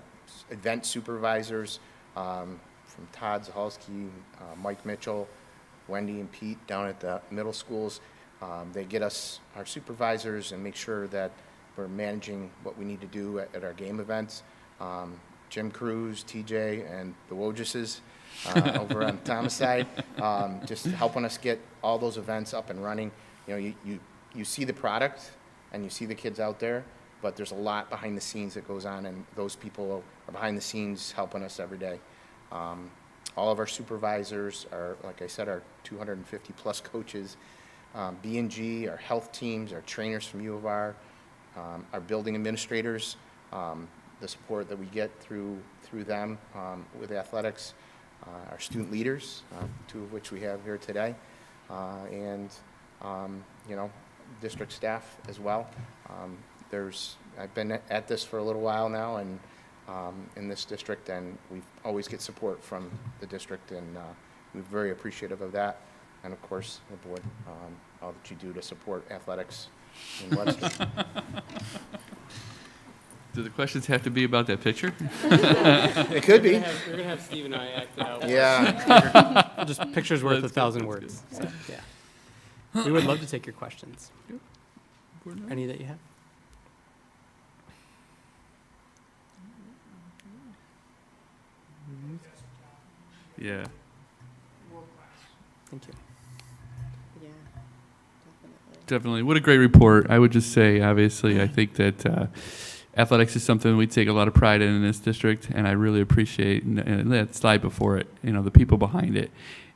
event supervisors, from Todd Zahalski, Mike Mitchell, Wendy and Pete down at the middle schools. They get us our supervisors and make sure that we're managing what we need to do at our game events. Jim Cruz, TJ, and the Wojuses over on Thomas side, just helping us get all those events up and running. You see the product and you see the kids out there, but there's a lot behind the scenes that goes on, and those people are behind the scenes helping us every day. All of our supervisors are, like I said, our 250 plus coaches, B&G, our health teams, our trainers from U of R, our building administrators, the support that we get through them with athletics, our student leaders, 2 of which we have here today, and district staff as well. I've been at this for a little while now, and in this district, and we always get support from the district, and we're very appreciative of that. And of course, the board, all that you do to support athletics in Webster. Do the questions have to be about that picture? It could be. We're going to have Steve and I act it out. Yeah. Just pictures worth 1,000 words. So, yeah. We would love to take your questions. Any that you have? Yeah. Thank you. Yeah, Definitely. What a great report. I would just say, obviously, I think that athletics is something we take a lot of pride in this district, and I really appreciate, and that slide before it, the people behind it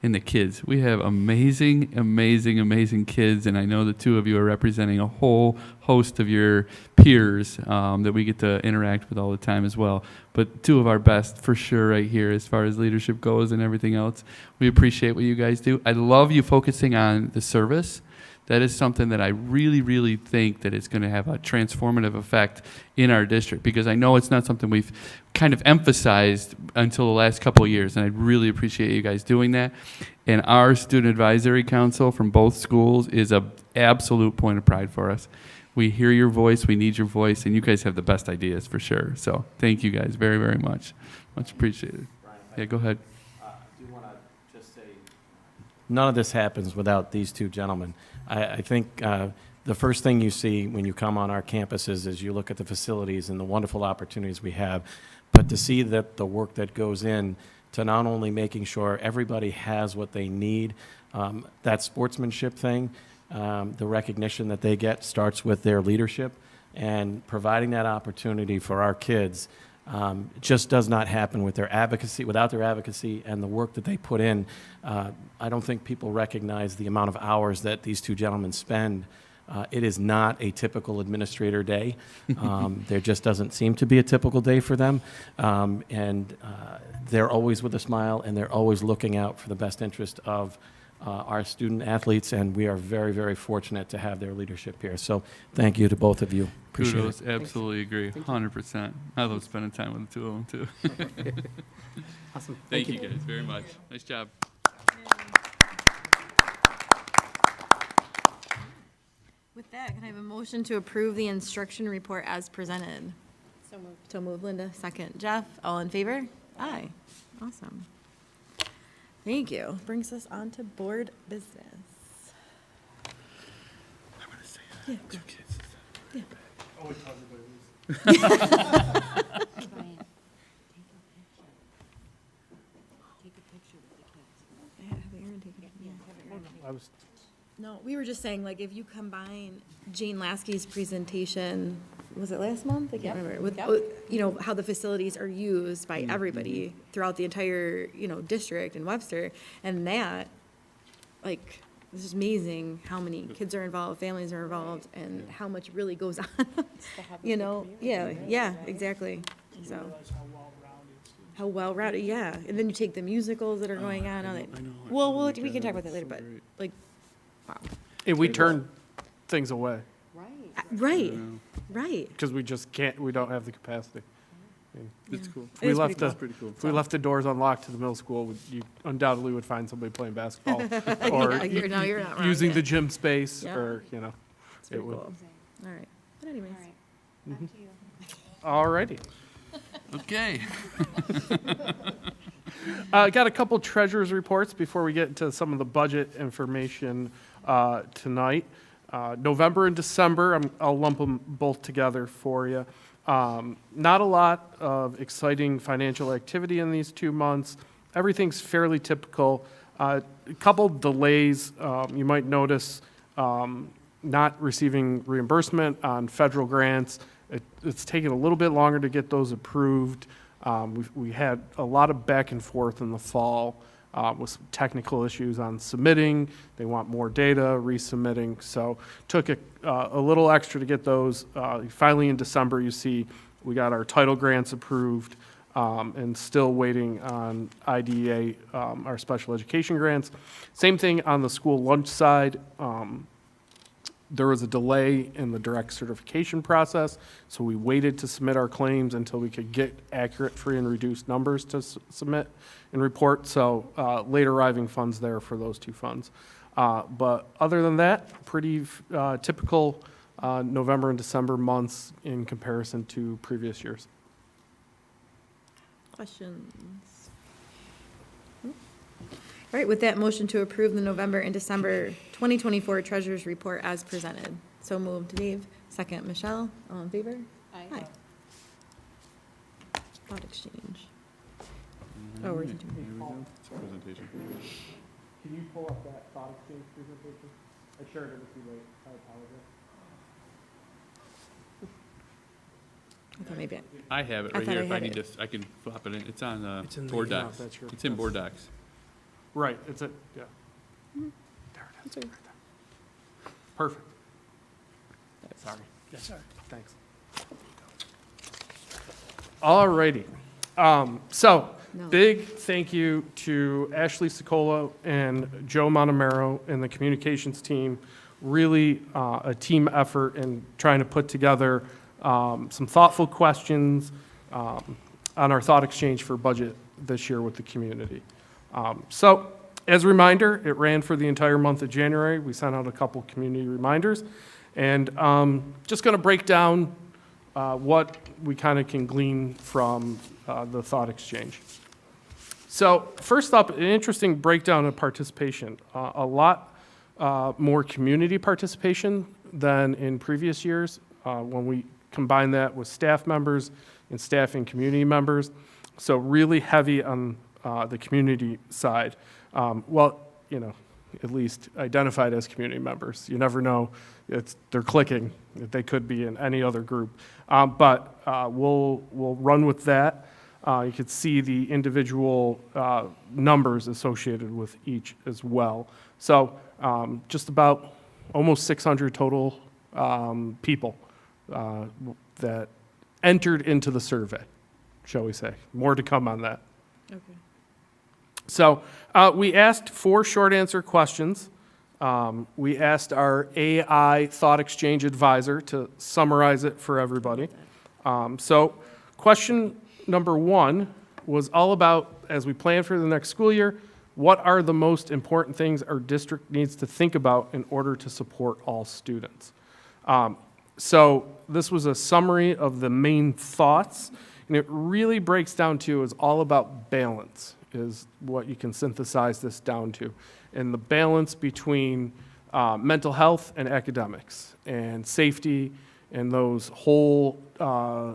and the kids. We have amazing, amazing, amazing kids, and I know the 2 of you are representing a whole host of your peers that we get to interact with all the time as well. But 2 of our best for sure right here as far as leadership goes and everything else. We appreciate what you guys do. I love you focusing on the service. That is something that I really, really think that it's going to have a transformative effect in our district, because I know it's not something we've kind of emphasized until the last couple of years, and I really appreciate you guys doing that. And our Student Advisory Council from both schools is an absolute point of pride for us. We hear your voice, we need your voice, and you guys have the best ideas for sure. So thank you guys very, very much. Much appreciated. Yeah, go ahead. I do want to just say, none of this happens without these 2 gentlemen. I think the first thing you see when you come on our campuses is you look at the facilities and the wonderful opportunities we have, but to see that the work that goes in to not only making sure everybody has what they need, that sportsmanship thing, the recognition that they get starts with their leadership, and providing that opportunity for our kids just does not happen with their advocacy, without their advocacy and the work that they put in. I don't think people recognize the amount of hours that these 2 gentlemen spend. It is not a typical administrator day. There just doesn't seem to be a typical day for them. And they're always with a smile, and they're always looking out for the best interest of our student athletes, and we are very, very fortunate to have their leadership here. So thank you to both of you. Appreciate Kudos, it. absolutely agree, 100%. I love spending time with the 2 of them, too. Awesome. Thank you guys very much. Nice job. With that, can I have a motion to approve the instruction report as presented? So moved. So moved, Linda. Second, Jeff. All in favor? Aye. Awesome. Thank you. Brings us on to board business. I'm gonna say Yeah, two go. kids. Yeah. No, we were just saying, like, if you combine Jane Lasky's presentation, was it last month? I can't remember. With, you know, how the facilities are used by everybody throughout the entire, you know, district in Webster, and that, like, this is amazing how many kids are involved, families are involved, and how much really goes on. You know, yeah, exactly. So. How well-rounded, yeah. And then you take the musicals that are going on. I know. Well, we can talk about that later, but, like, wow. And we turn things away Right, right. because we just can't, we don't have the capacity. It's cool. If we is left pretty the, Pretty cool. if we left the doors unlocked to the middle school, you undoubtedly would find somebody playing basketball or Yeah, you're not wrong using the there. gym space Yeah. or, you know. It's pretty it would. cool. All right. But anyways. All righty. Okay. Got a couple treasurer's reports before we get into some of the budget information tonight. November and December, I'll lump them both together for you. Not a lot of exciting financial activity in these 2 months. Everything's fairly typical. A couple delays, you might notice not receiving reimbursement on federal grants. It's taken a little bit longer to get those approved. We had a lot of back and forth in the fall with some technical issues on submitting. They want more data, resubmitting. So took a little extra to get those. Finally, in December, you see we got our title grants approved and still waiting on IDEA, our special education grants. Same thing on the school lunch side. There was a delay in the direct certification process, so we waited to submit our claims until we could get accurate free and reduced numbers to submit and report. So late arriving funds there for those two funds. But other than that, pretty typical November and December months in comparison to previous years. Questions? All right, with that, motion to approve the November and December 2024 Treasurers Report as presented. So moved, Dave. Second, Michele. All in favor? Aye. Thought exchange. Oh, we're Here we go. It's a presentation. Can you pull up that thought exchange presentation? I shared it with you late. I apologize. Okay, maybe. I have it I right thought here. I If I had need it. to, I can flop it in. It's on It's in the board email, docs. that's your- It's in board docs. Right, it's a, yeah. There it is, right there. Perfect. Sorry. Yes, sir. Thanks. All righty. So, No. big thank you to Ashley Sicolo and Joe Montemero and the communications team. Really a team effort in trying to put together some thoughtful questions on our thought exchange for budget this year with the community. So, as a reminder, it ran for the entire month of January. We sent out a couple community reminders. And just going to break down what we kind of can glean from the thought exchange. So first up, an interesting breakdown of participation. A lot more community participation than in previous years when we combine that with staff members and staff and community members. So really heavy on the community side. Well, you know, at least identified as community members. You never know, they're clicking. They could be in any other group. But we'll run with that. You can see the individual numbers associated with each as well. So just about almost 600 total people that entered into the survey, shall we say. More to come on that. Okay. So we asked 4 short answer questions. We asked our AI thought exchange advisor to summarize it for everybody. So question number 1 was all about, as we plan for the next school year, what are the most important things our district needs to think about in order to support all students? So this was a summary of the main thoughts. And it really breaks down to is all about balance, is what you can synthesize this down to. And the balance between mental health and academics and safety and those whole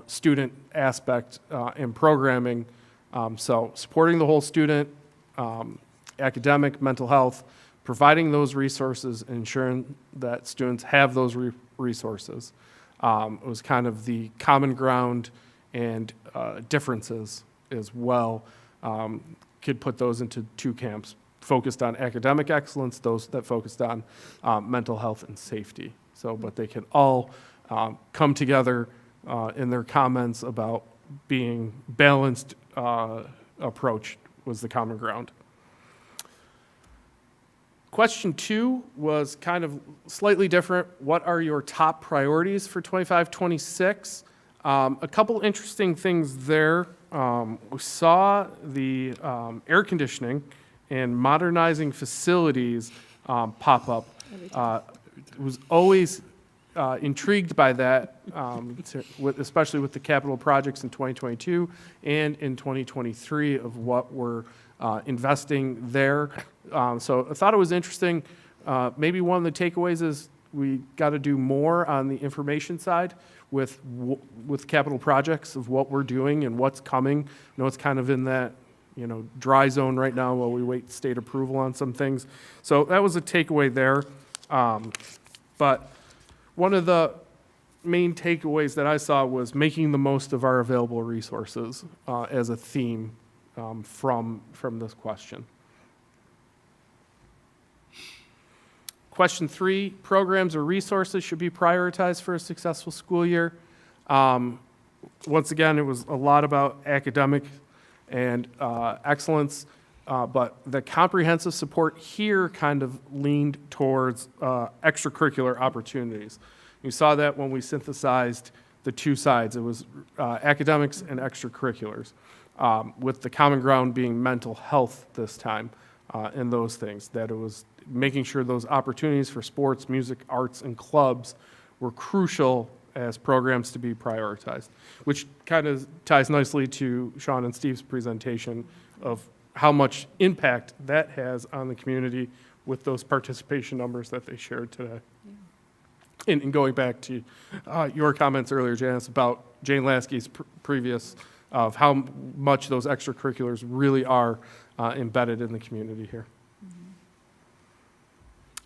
student aspect in programming. So supporting the whole student, academic, mental health, providing those resources, ensuring that students have those resources. It was kind of the common ground and differences as well. Could put those into two camps, focused on academic excellence, those that focused on mental health and safety. So, but they could all come together in their comments about being balanced approach was the common ground. Question 2 was kind of slightly different. What are your top priorities for 25-26? A couple interesting things there. We saw the air conditioning and modernizing facilities pop up. Was always intrigued by that, especially with the capital projects in 2022 and in 2023 of what we're investing there. So I thought it was interesting. Maybe one of the takeaways is we got to do more on the information side with capital projects of what we're doing and what's coming. I know it's kind of in that, dry zone right now while we wait state approval on some things. So that was a takeaway there. But one of the main takeaways that I saw was making the most of our available resources as a theme from this question. Question 3, programs or resources should be prioritized for a successful school year. Once again, it was a lot about academic and excellence, but the comprehensive support here kind of leaned towards extracurricular opportunities. You saw that when we synthesized the two sides. It was academics and extracurriculars, with the common ground being mental health this time and those things, that it was making sure those opportunities for sports, music, arts, and clubs were crucial as programs to be prioritized, which kind of ties nicely to Sean and Steve's presentation of how much impact that has on the community with those participation numbers that they shared today. Yeah. And going back to your comments earlier, Janice, about Jane Lasky's previous of how much those extracurriculars really are embedded in the community here.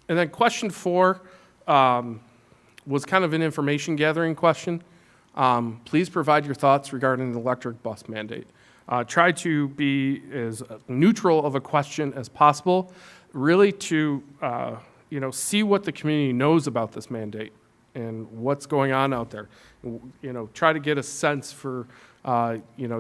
And then question 4 was kind of an information gathering question. Please provide your thoughts regarding the electric bus mandate. Try to be as neutral of a question as possible, really to see what the community knows about this mandate and what's going on out there. Try to get a sense for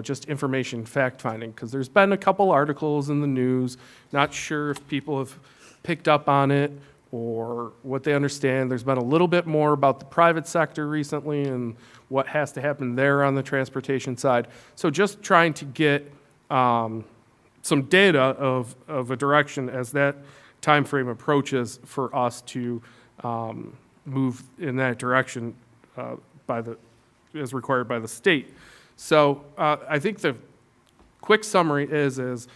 just information fact-finding, because there's been a couple articles in the news, not sure if people have picked up on it or what they understand. There's been a little bit more about the private sector recently and what has to happen there on the transportation side. So just trying to get some data of a direction as that time frame approaches for us to move in that direction as required by the state. So I think the quick summary is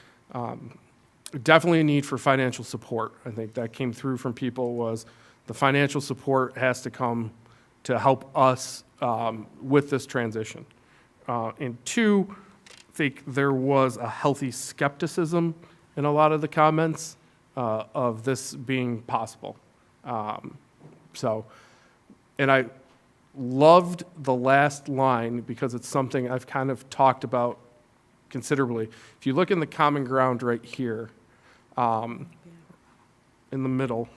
definitely a need for financial support. I think that came through from people was the financial support has to come to help us with this transition. And 2, I think there was a healthy skepticism in a lot of the comments of this being possible. And I loved the last line because it's something I've kind of talked about considerably. If you look in the common ground right here, in the middle,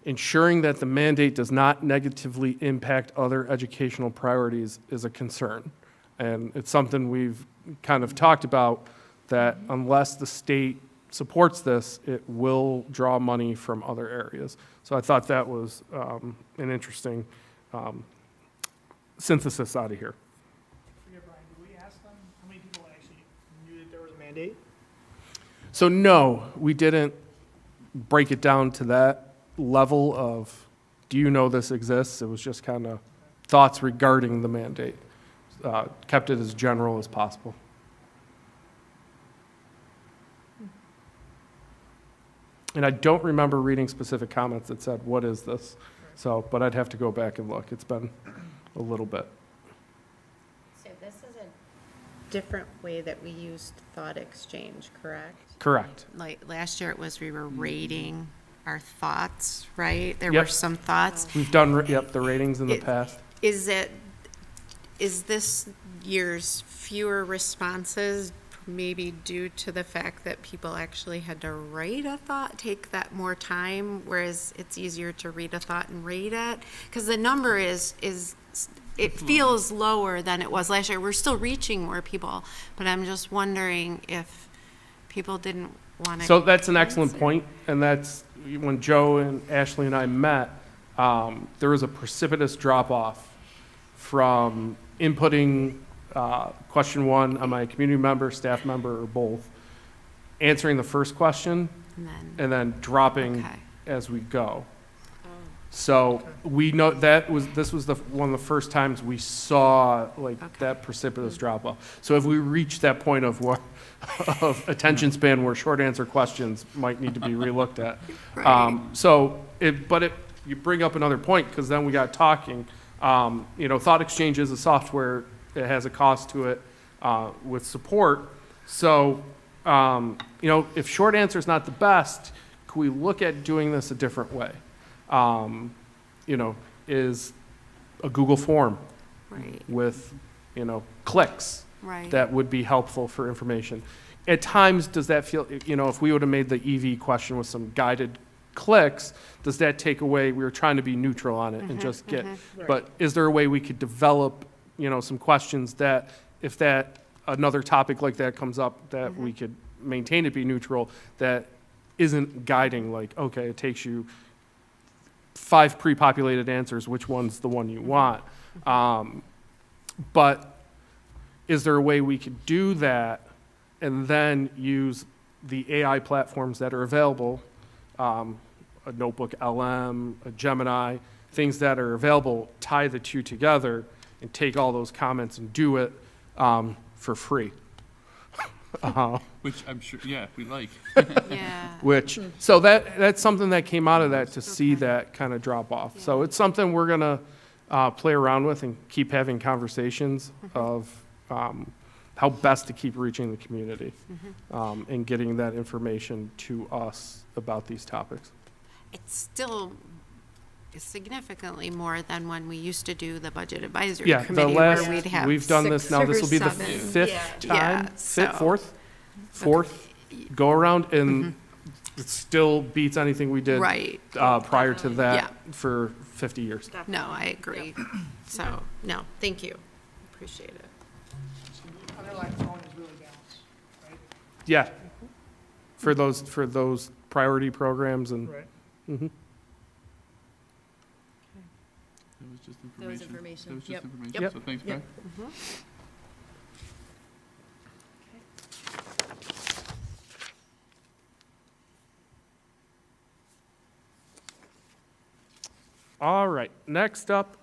ensuring that the mandate does not negatively impact other educational priorities is a concern. And it's something we've kind of talked about, that unless the state supports this, it will draw money from other areas. So I thought that was an interesting synthesis out of here. Brian, did we ask them how many people actually knew that there was a mandate? So no, we didn't break it down to that level of, do you know this exists? It was just kind of thoughts regarding the mandate. kept it as general as possible. And I don't remember reading specific comments that said, what is this? So, but I'd have to go back and look. It's been a little bit. So this is a different way that we used thought exchange, correct? Correct. Like last year it was we were rating our thoughts, right? There Yep. were some thoughts. We've done, yep, the ratings in the past. Is this year's fewer responses maybe due to the fact that people actually had to write a thought, take that more time, whereas it's easier to read a thought and rate it? Because the number it feels lower than it was last year. We're still reaching more people, but I'm just wondering if people didn't want to. So that's an excellent point, and that's when Joe and Ashley and I met, there was a precipitous drop-off from inputting question one, am I a community member, staff member, or both, answering the first question, and then dropping as we go. So we know this was one of the first times we saw that precipitous drop off. So if we reach that point of attention span where short answer questions might need to be relooked at. Right. You bring up another point, because then we got talking. Thought Exchange is a software. It has a cost to it with support. So, if short answer is not the best, can we look at doing this a different way? Is a Google form with, clicks that would be helpful for information. At times, does that feel, if we would have made the EV question with some guided clicks, does that take away, we were trying to be neutral on it and just get, but is there a way we could develop, some questions that if another topic like that comes up, that we could maintain it be neutral, that isn't guiding, okay, it takes you 5 pre-populated answers, which one's the one you want? But is there a way we could do that and then use the AI platforms that are available, a Notebook LM, a Gemini, things that are available, tie the two together and take all those comments and do it for free? Which I'm sure, we like. Yeah. So that's something that came out of that, to see that kind of drop off. Yeah. So it's something we're gonna play around with and keep having conversations of how best to keep reaching the community and getting that information to us about these topics. It's still significantly more than when we used to do the budget advisory committee, where we'd have we've done this now. This will be the 5th time, fourth go around, and it still beats anything we did prior to that for 50 years. No, I agree. So, no, thank you. Appreciate it. Underlying tone is really balanced, right? Yeah, for those priority programs and. Right. Mm-hmm. That was just information. That was information. That was just Yep. information. Yep. So thanks, Brad. All right, next up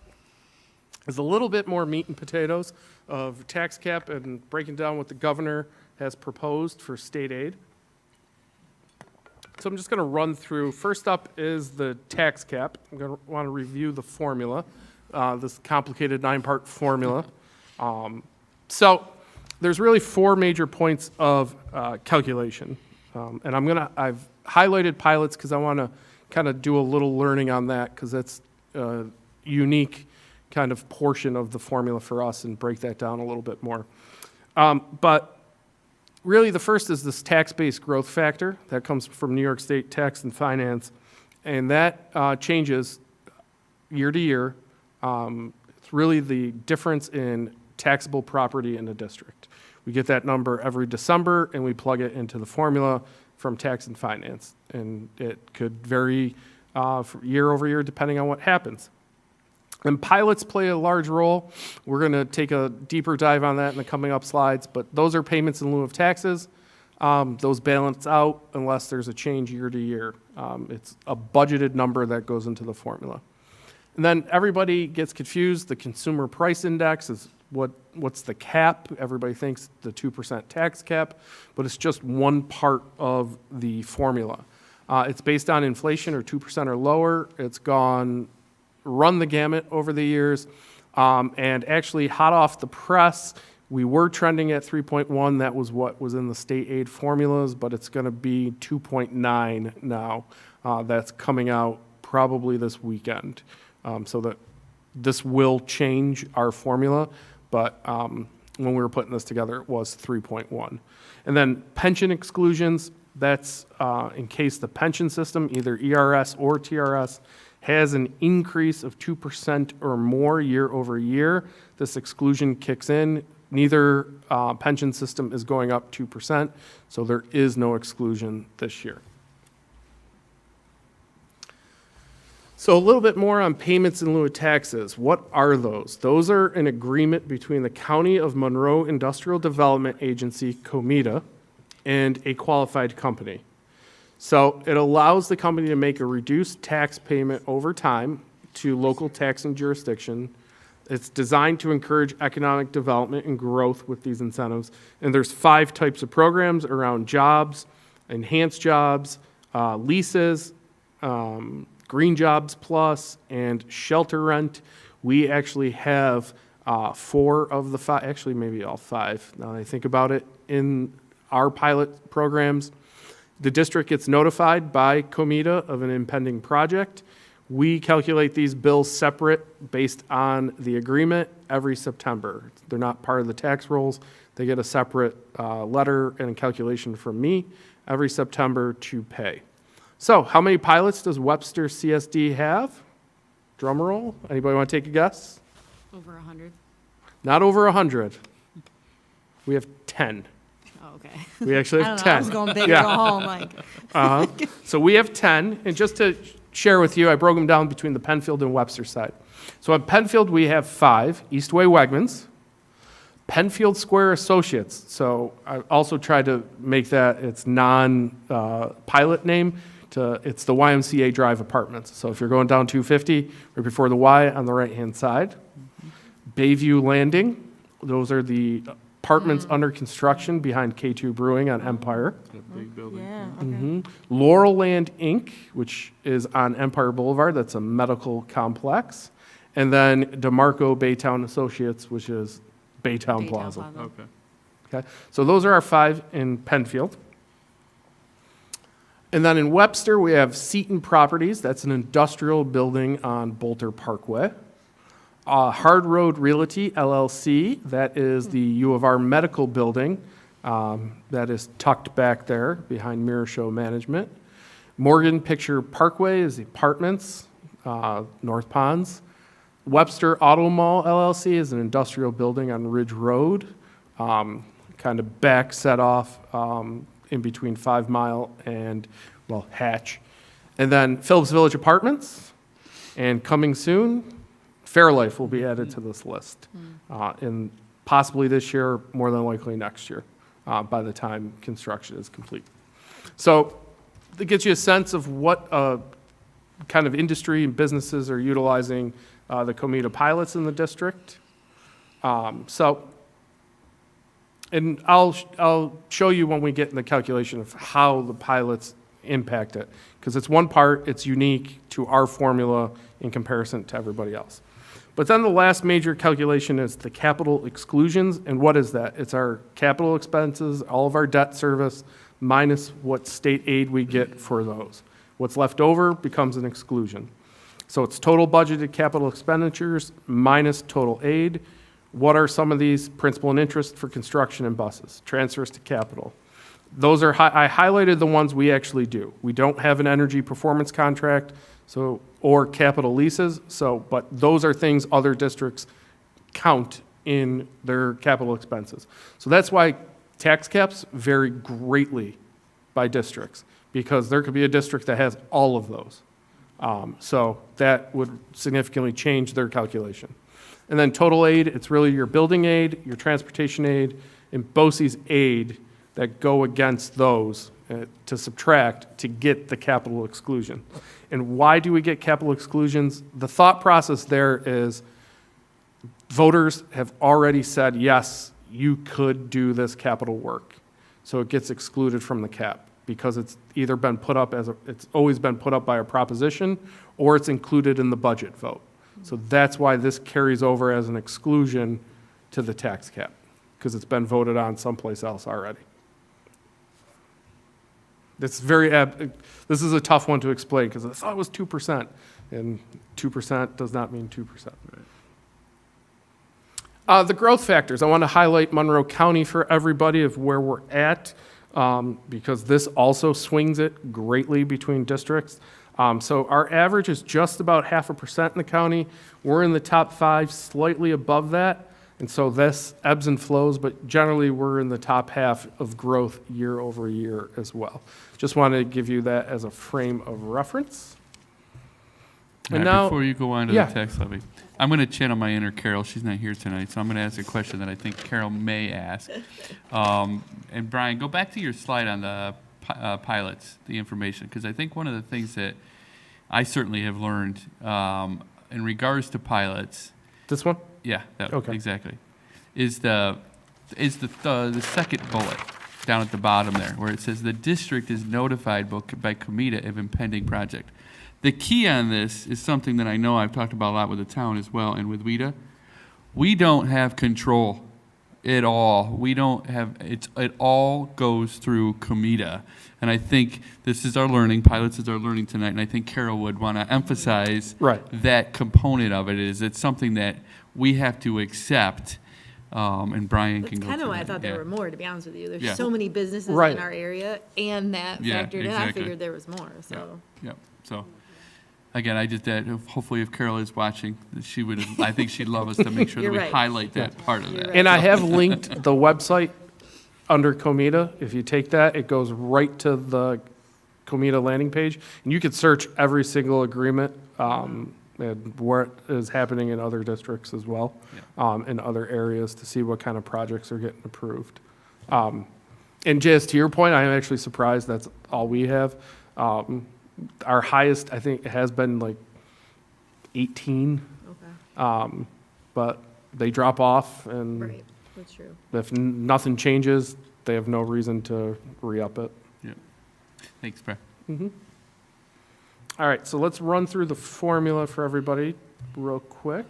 is a little bit more meat and potatoes of tax cap and breaking down what the governor has proposed for state aid. So I'm just going to run through. First up is the tax cap. I'm going to want to review the formula, this complicated 9-part formula. So there's really 4 major points of calculation. And I've highlighted pilots because I want to kind of do a little learning on that, because that's a unique kind of portion of the formula for us, and break that down a little bit more. But really, the first is this tax-based growth factor that comes from New York State Tax and Finance, and that changes year to year. It's really the difference in taxable property in a district. We get that number every December, and we plug it into the formula from Tax and Finance, and it could vary year over year depending on what happens. And pilots play a large role. We're going to take a deeper dive on that in the coming up slides, but those are payments in lieu of taxes. Those balance out unless there's a change year to year. It's a budgeted number that goes into the formula. And then everybody gets confused. The consumer price index is what's the cap. Everybody thinks the 2% tax cap, but it's just one part of the formula. It's based on inflation or 2% or lower. It's run the gamut over the years. And actually, hot off the press, we were trending at 3.1. That was what was in the state aid formulas, but it's going to be 2.9 now. That's coming out probably this weekend. So that this will change our formula, but when we were putting this together, it was 3.1. And then pension exclusions, that's in case the pension system, either ERS or TRS, has an increase of 2% or more year over year, this exclusion kicks in. Neither pension system is going up 2%, so there is no exclusion this year. So a little bit more on payments in lieu of taxes. What are those? Those are an agreement between the County of Monroe Industrial Development Agency, COMIDA, and a qualified company. So it allows the company to make a reduced tax payment over time to local taxing jurisdiction. It's designed to encourage economic development and growth with these incentives. And there's 5 types of programs around jobs, enhanced jobs, leases, Green Jobs Plus, and shelter rent. We actually have 4 of the 5, actually maybe all 5, now that I think about it, in our pilot programs. The district gets notified by COMIDA of an impending project. We calculate these bills separate based on the agreement every September. They're not part of the tax rolls. They get a separate letter and a calculation from me every September to pay. So how many pilots does Webster CSD have? Drum roll. Anybody want to take a guess? Over 100. Not over 100. We have 10. Oh, okay. We actually I have don't 10. know, I was going big or go home, like. So we have 10, and just to share with you, I broke them down between the Penfield and Webster side. So at Penfield, we have 5, Eastway Wegmans, Penfield Square Associates. So I also tried to make that its non-pilot name. It's the YMCA Drive Apartments. So if you're going down 250, right before the Y on the right-hand side. Bayview Landing, those are the apartments under construction behind K2 Brewing on Empire. Big building. Yeah, okay. Laurel Land Inc., which is on Empire Boulevard. That's a medical complex. And then DeMarco Baytown Associates, which is Baytown Plaza. Okay. Okay, so those are our 5 in Penfield. And then in Webster, we have Seton Properties. That's an industrial building on Bolter Parkway. Hard Road Realty, LLC. That is the U of R medical building that is tucked back there behind Mirror Show Management. Morgan Picture Parkway is the apartments, North Ponds. Webster Auto Mall, LLC is an industrial building on Ridge Road, kind of back set off in between 5 Mile and, well, Hatch. And then Phillips Village Apartments, and coming soon, Fairlife will be added to this list, in possibly this year, more than likely next year, by the time construction is complete. So that gives you a sense of what kind of industry and businesses are utilizing the COMIDA pilots in the district. And I'll show you when we get in the calculation of how the pilots impact it, because it's one part, it's unique to our formula in comparison to everybody else. But then the last major calculation is the capital exclusions, and what is that? It's our capital expenses, all of our debt service, minus what state aid we get for those. What's left over becomes an exclusion. So it's total budgeted capital expenditures minus total aid. What are some of these? Principal and interest for construction and buses, transfers to capital. Those are, I highlighted the ones we actually do. We don't have an energy performance contract, or capital leases, but those are things other districts count in their capital expenses. So that's why tax caps vary greatly by districts, because there could be a district that has all of those. So that would significantly change their calculation. And then total aid, it's really your building aid, your transportation aid, and BOCES aid that go against those to subtract to get the capital exclusion. And why do we get capital exclusions? The thought process there is voters have already said, yes, you could do this capital work. So it gets excluded from the cap because it's either been put up it's always been put up by a proposition or it's included in the budget vote. So that's why this carries over as an exclusion to the tax cap, because it's been voted on someplace else already. This is a tough one to explain because I thought it was 2%, and 2% does not mean 2%. The growth factors, I want to highlight Monroe County for everybody of where we're at, because this also swings it greatly between districts. So our average is just about 0.5% in the county. We're in the top 5, slightly above that. And so this ebbs and flows, but generally we're in the top half of growth year over year as well. Just wanted to give you that as a frame of reference. And now, before you go on to the tax levy, I'm going to channel my inner Carole. She's not here tonight, so I'm going to ask a question that I think Carole may ask. And Brian, go back to your slide on the pilots, the information, because I think one of the things that I certainly have learned in regards to pilots. This one? Yeah, Okay. Exactly. Is the second bullet down at the bottom there, where it says the district is notified by COMITA of impending project. The key on this is something that I know I've talked about a lot with the town as well and with WIDA. We don't have control at all. We don't have, it all goes through COMITA. And I think this is our learning, pilots is our learning tonight, and I think Carole would want to emphasize that component of it is it's something that we have to accept, and Brian can That's go kind of through why I that. thought there were more, to be honest with you. There's Yeah. so many businesses in Right. our area, and that Yeah, factored in. I exactly. figured there was more, so. Yep. So, again, I just, hopefully if Carole is watching, she would, I think she'd love us to make sure that You're we right. highlight that part of that. and I have linked the website under COMITA. If you take that, it goes right to the COMITA landing page, and you could search every single agreement and where it is happening in other districts as well, in other areas to see what kind of projects are getting approved. And just to your point, I am actually surprised that's all we have. Our highest, I think, has been like 18. Okay. But they drop off, and Right, that's true. if nothing changes, they have no reason to re-up it. Yeah. Thanks, Brad. All right, so let's run through the formula for everybody real quick.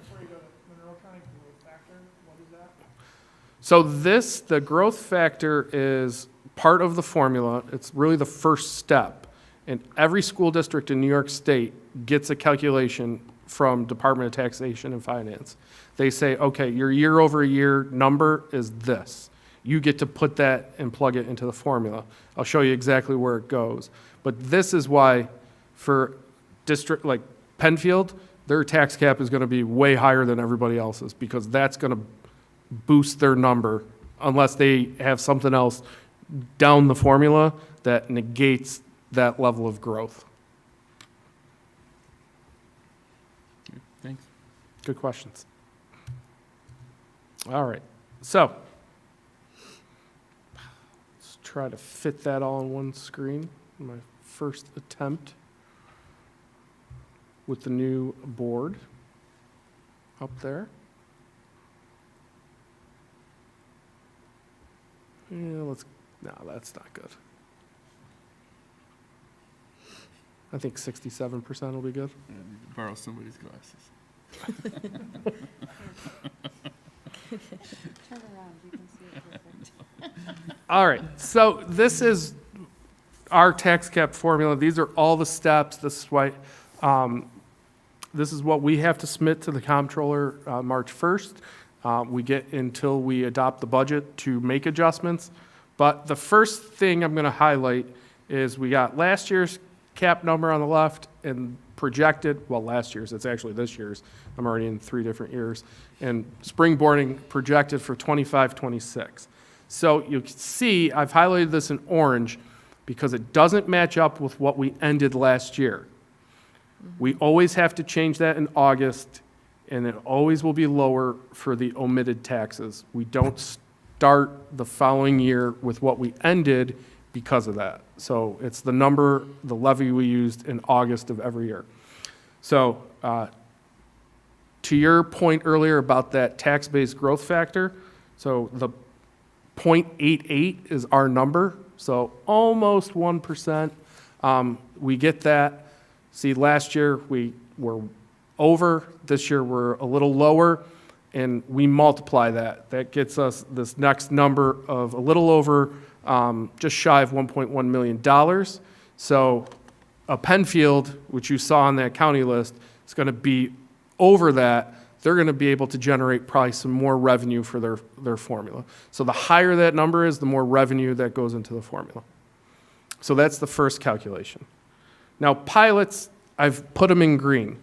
So the growth factor is part of the formula. It's really the first step. And every school district in New York State gets a calculation from Department of Taxation and Finance. They say, okay, your year over year number is this. You get to put that and plug it into the formula. I'll show you exactly where it goes. But this is why for district like Penfield, their tax cap is going to be way higher than everybody else's, because that's going to boost their number unless they have something else down the formula that negates that level of growth. Thanks. Good questions. All right, so let's try to fit that all on one screen. My first attempt with the new board up there. Yeah, no, that's not good. I think 67% will be good. I need to borrow somebody's glasses. Turn around, you can see it perfect. All right, so this is our tax cap formula. These are all the steps. This is why, this is what we have to submit to the comptroller March 1st. We get until we adopt the budget to make adjustments. But the first thing I'm going to highlight is we got last year's cap number on the left and projected, well, last year's, it's actually this year's. I'm already in 3 different years. And springboarding projected for 25-26. So you can see I've highlighted this in orange because it doesn't match up with what we ended last year. We always have to change that in August, and it always will be lower for the omitted taxes. We don't start the following year with what we ended because of that. So it's the number, the levy we used in August of every year. So to your point earlier about that tax-based growth factor, so the 0.88 is our number, so almost 1%. We get that. See, last year we were over, this year we're a little lower, and we multiply that. That gets us this next number of a little over, just shy of $1.1 million. So a Penfield, which you saw on that county list, is going to be over that. They're going to be able to generate probably some more revenue for their formula. So the higher that number is, the more revenue that goes into the formula. So that's the first calculation. Now pilots, I've put them in green.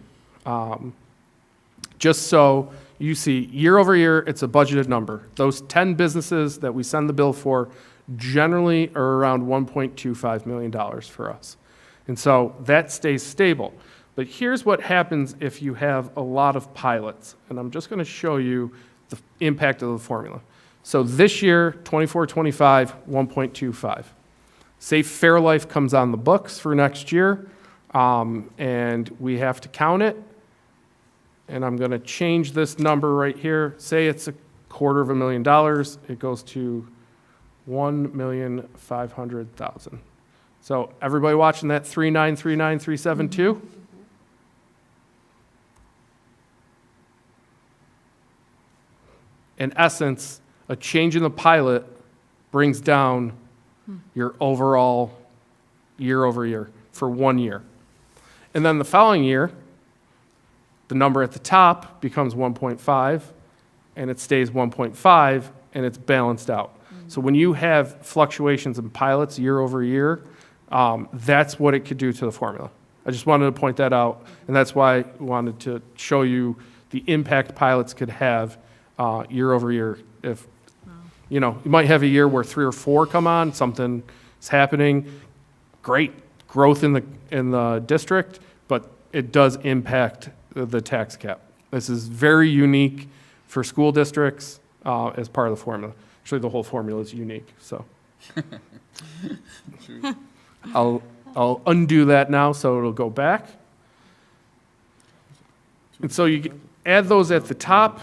Just so you see, year over year, it's a budgeted number. Those 10 businesses that we send the bill for generally are around $1.25 million for us. And so that stays stable. But here's what happens if you have a lot of pilots. And I'm just going to show you the impact of the formula. So this year, 24-25, 1.25. Say Fairlife comes on the books for next year, and we have to count it. And I'm going to change this number right here. Say it's $250,000. It goes to $1,500,000. So everybody watching that 3939372? In essence, a change in the pilot brings down your overall year over year for 1 year. And then the following year, the number at the top becomes 1.5, and it stays 1.5, and it's balanced out. So when you have fluctuations in pilots year over year, that's what it could do to the formula. I just wanted to point that out, and that's why I wanted to show you the impact pilots could have year over year. If, you know, you might have a year where 3 or 4 come on, something is happening, great growth in the district, but it does impact the tax cap. This is very unique for school districts as part of the formula. Actually, the whole formula is unique, so. I'll undo that now so it'll go back. And so you add those at the top.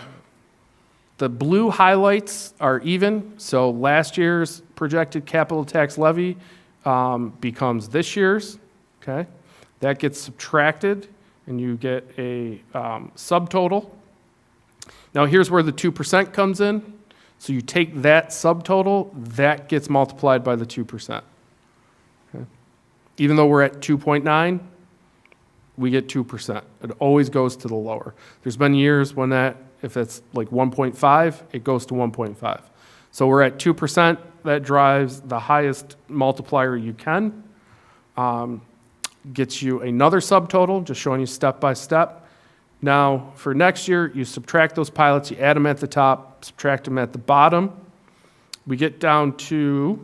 The blue highlights are even, so last year's projected capital tax levy becomes this year's, okay? That gets subtracted, and you get a subtotal. Now here's where the 2% comes in. So you take that subtotal, that gets multiplied by the 2%. Okay? Even though we're at 2.9, we get 2%. It always goes to the lower. There's been years when that, if it's like 1.5, it goes to 1.5. So we're at 2%. That drives the highest multiplier you can. Gets you another subtotal, just showing you step by step. Now, for next year, you subtract those pilots, you add them at the top, subtract them at the bottom. We get down to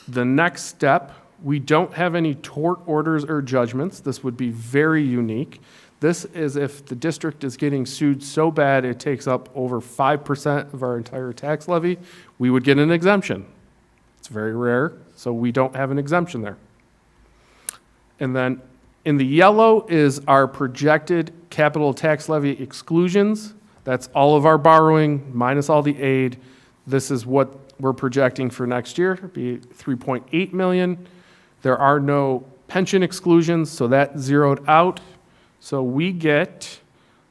the next step. We don't have any tort orders or judgments. This would be very unique. This is if the district is getting sued so bad it takes up over 5% of our entire tax levy, we would get an exemption. It's very rare, so we don't have an exemption there. And then in the yellow is our projected capital tax levy exclusions. That's all of our borrowing minus all the aid. This is what we're projecting for next year, it'd be $3.8 million. There are no pension exclusions, so that zeroed out. So we get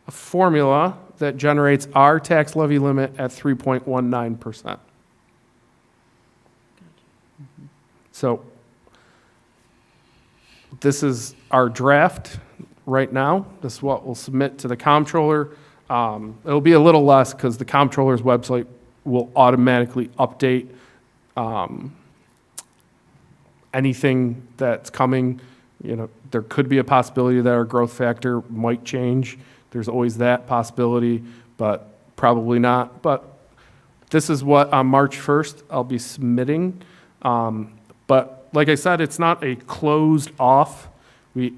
a formula that generates our tax levy limit at 3.19%. So this is our draft right now. This is what we'll submit to the comptroller. It'll be a little less because the comptroller's website will automatically update anything that's coming. You know, there could be a possibility that our growth factor might change. There's always that possibility, but probably not. But this is what on March 1st I'll be submitting. But like I said, it's not a closed off.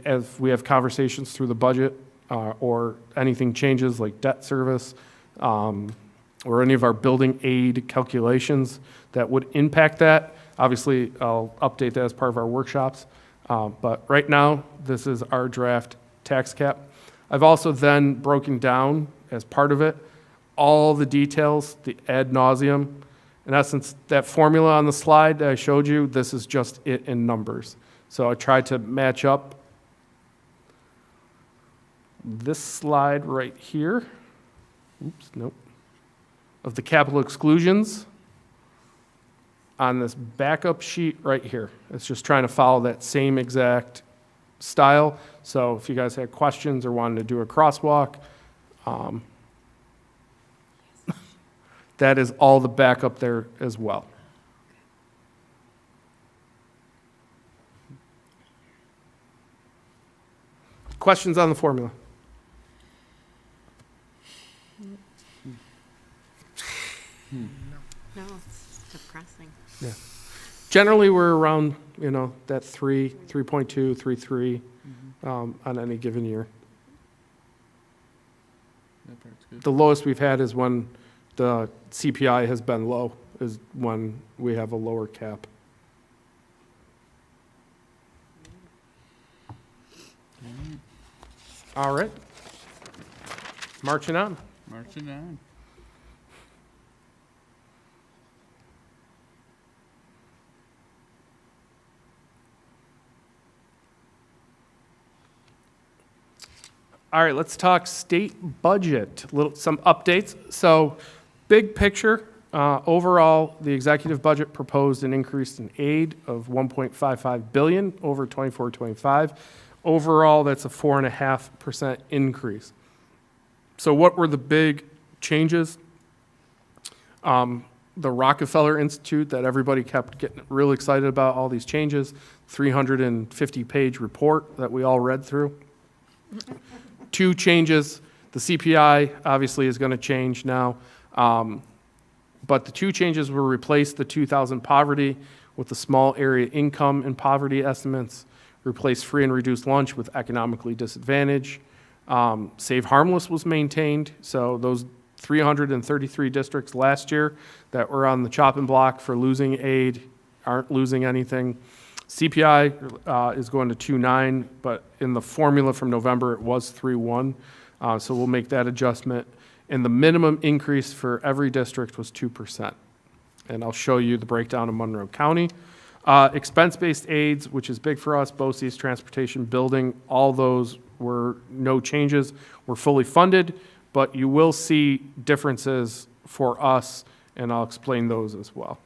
As we have conversations through the budget or anything changes like debt service or any of our building aid calculations that would impact that. Obviously, I'll update that as part of our workshops. But right now, this is our draft tax cap. I've also then broken down, as part of it, all the details, the ad nauseum. In essence, that formula on the slide that I showed you, this is just it in numbers. So I tried to match up this slide right here. Oops, nope. Of the capital exclusions on this backup sheet right here. It's just trying to follow that same exact style. So if you guys had questions or wanted to do a crosswalk, that is all the backup there as well. Questions on the formula? No, it's depressing. Yeah. Generally, we're around, that 3.2, 3.3 on any given year. That part's good. The lowest we've had is when the CPI has been low, is when we have a lower cap. All right. Marching on. Marching on. All right, let's talk state budget, some updates. So big picture, overall, the executive budget proposed an increase in aid of $1.55 billion over 24-25. Overall, that's a 4.5% increase. So what were the big changes? The Rockefeller Institute that everybody kept getting real excited about, all these changes, 350-page report that we all read through. Two changes. The CPI obviously is going to change now, but the two changes will replace the 2,000 poverty with the small area income and poverty estimates, replace free and reduced lunch with economically disadvantaged. Save Harmless was maintained, so those 333 districts last year that were on the chopping block for losing aid aren't losing anything. CPI is going to 2.9, but in the formula from November, it was 3.1, so we'll make that adjustment. And the minimum increase for every district was 2%. And I'll show you the breakdown of Monroe County. Expense-based aids, which is big for us, BOCES, transportation, building, all those were no changes. We're fully funded, but you will see differences for us, and I'll explain those as well.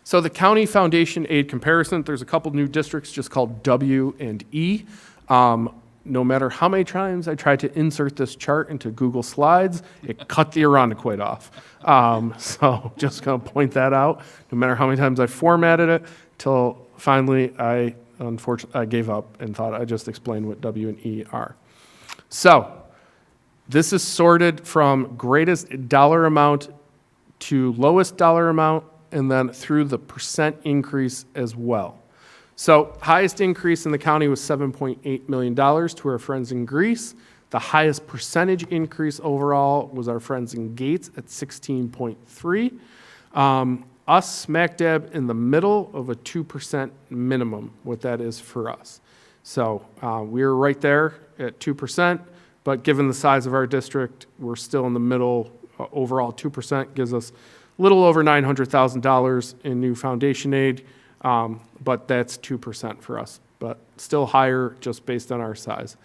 So the county foundation aid comparison, there's a couple new districts just called W and E. No matter how many times I tried to insert this chart into Google Slides, it cut the Irondequoit off. So just going to point that out. No matter how many times I formatted it, till finally I gave up and thought I just explained what W and E are. So this is sorted from greatest dollar amount to lowest dollar amount, and then through the percent increase as well. So highest increase in the county was $7.8 million to our friends in Greece. The highest percentage increase overall was our friends in Gates at 16.3. Us smack dab in the middle of a 2% minimum, what that is for us. So we're right there at 2%, but given the size of our district, we're still in the middle. Overall, 2% gives us a little over $900,000 in new foundation aid, but that's 2% for us, but still higher just based on our size.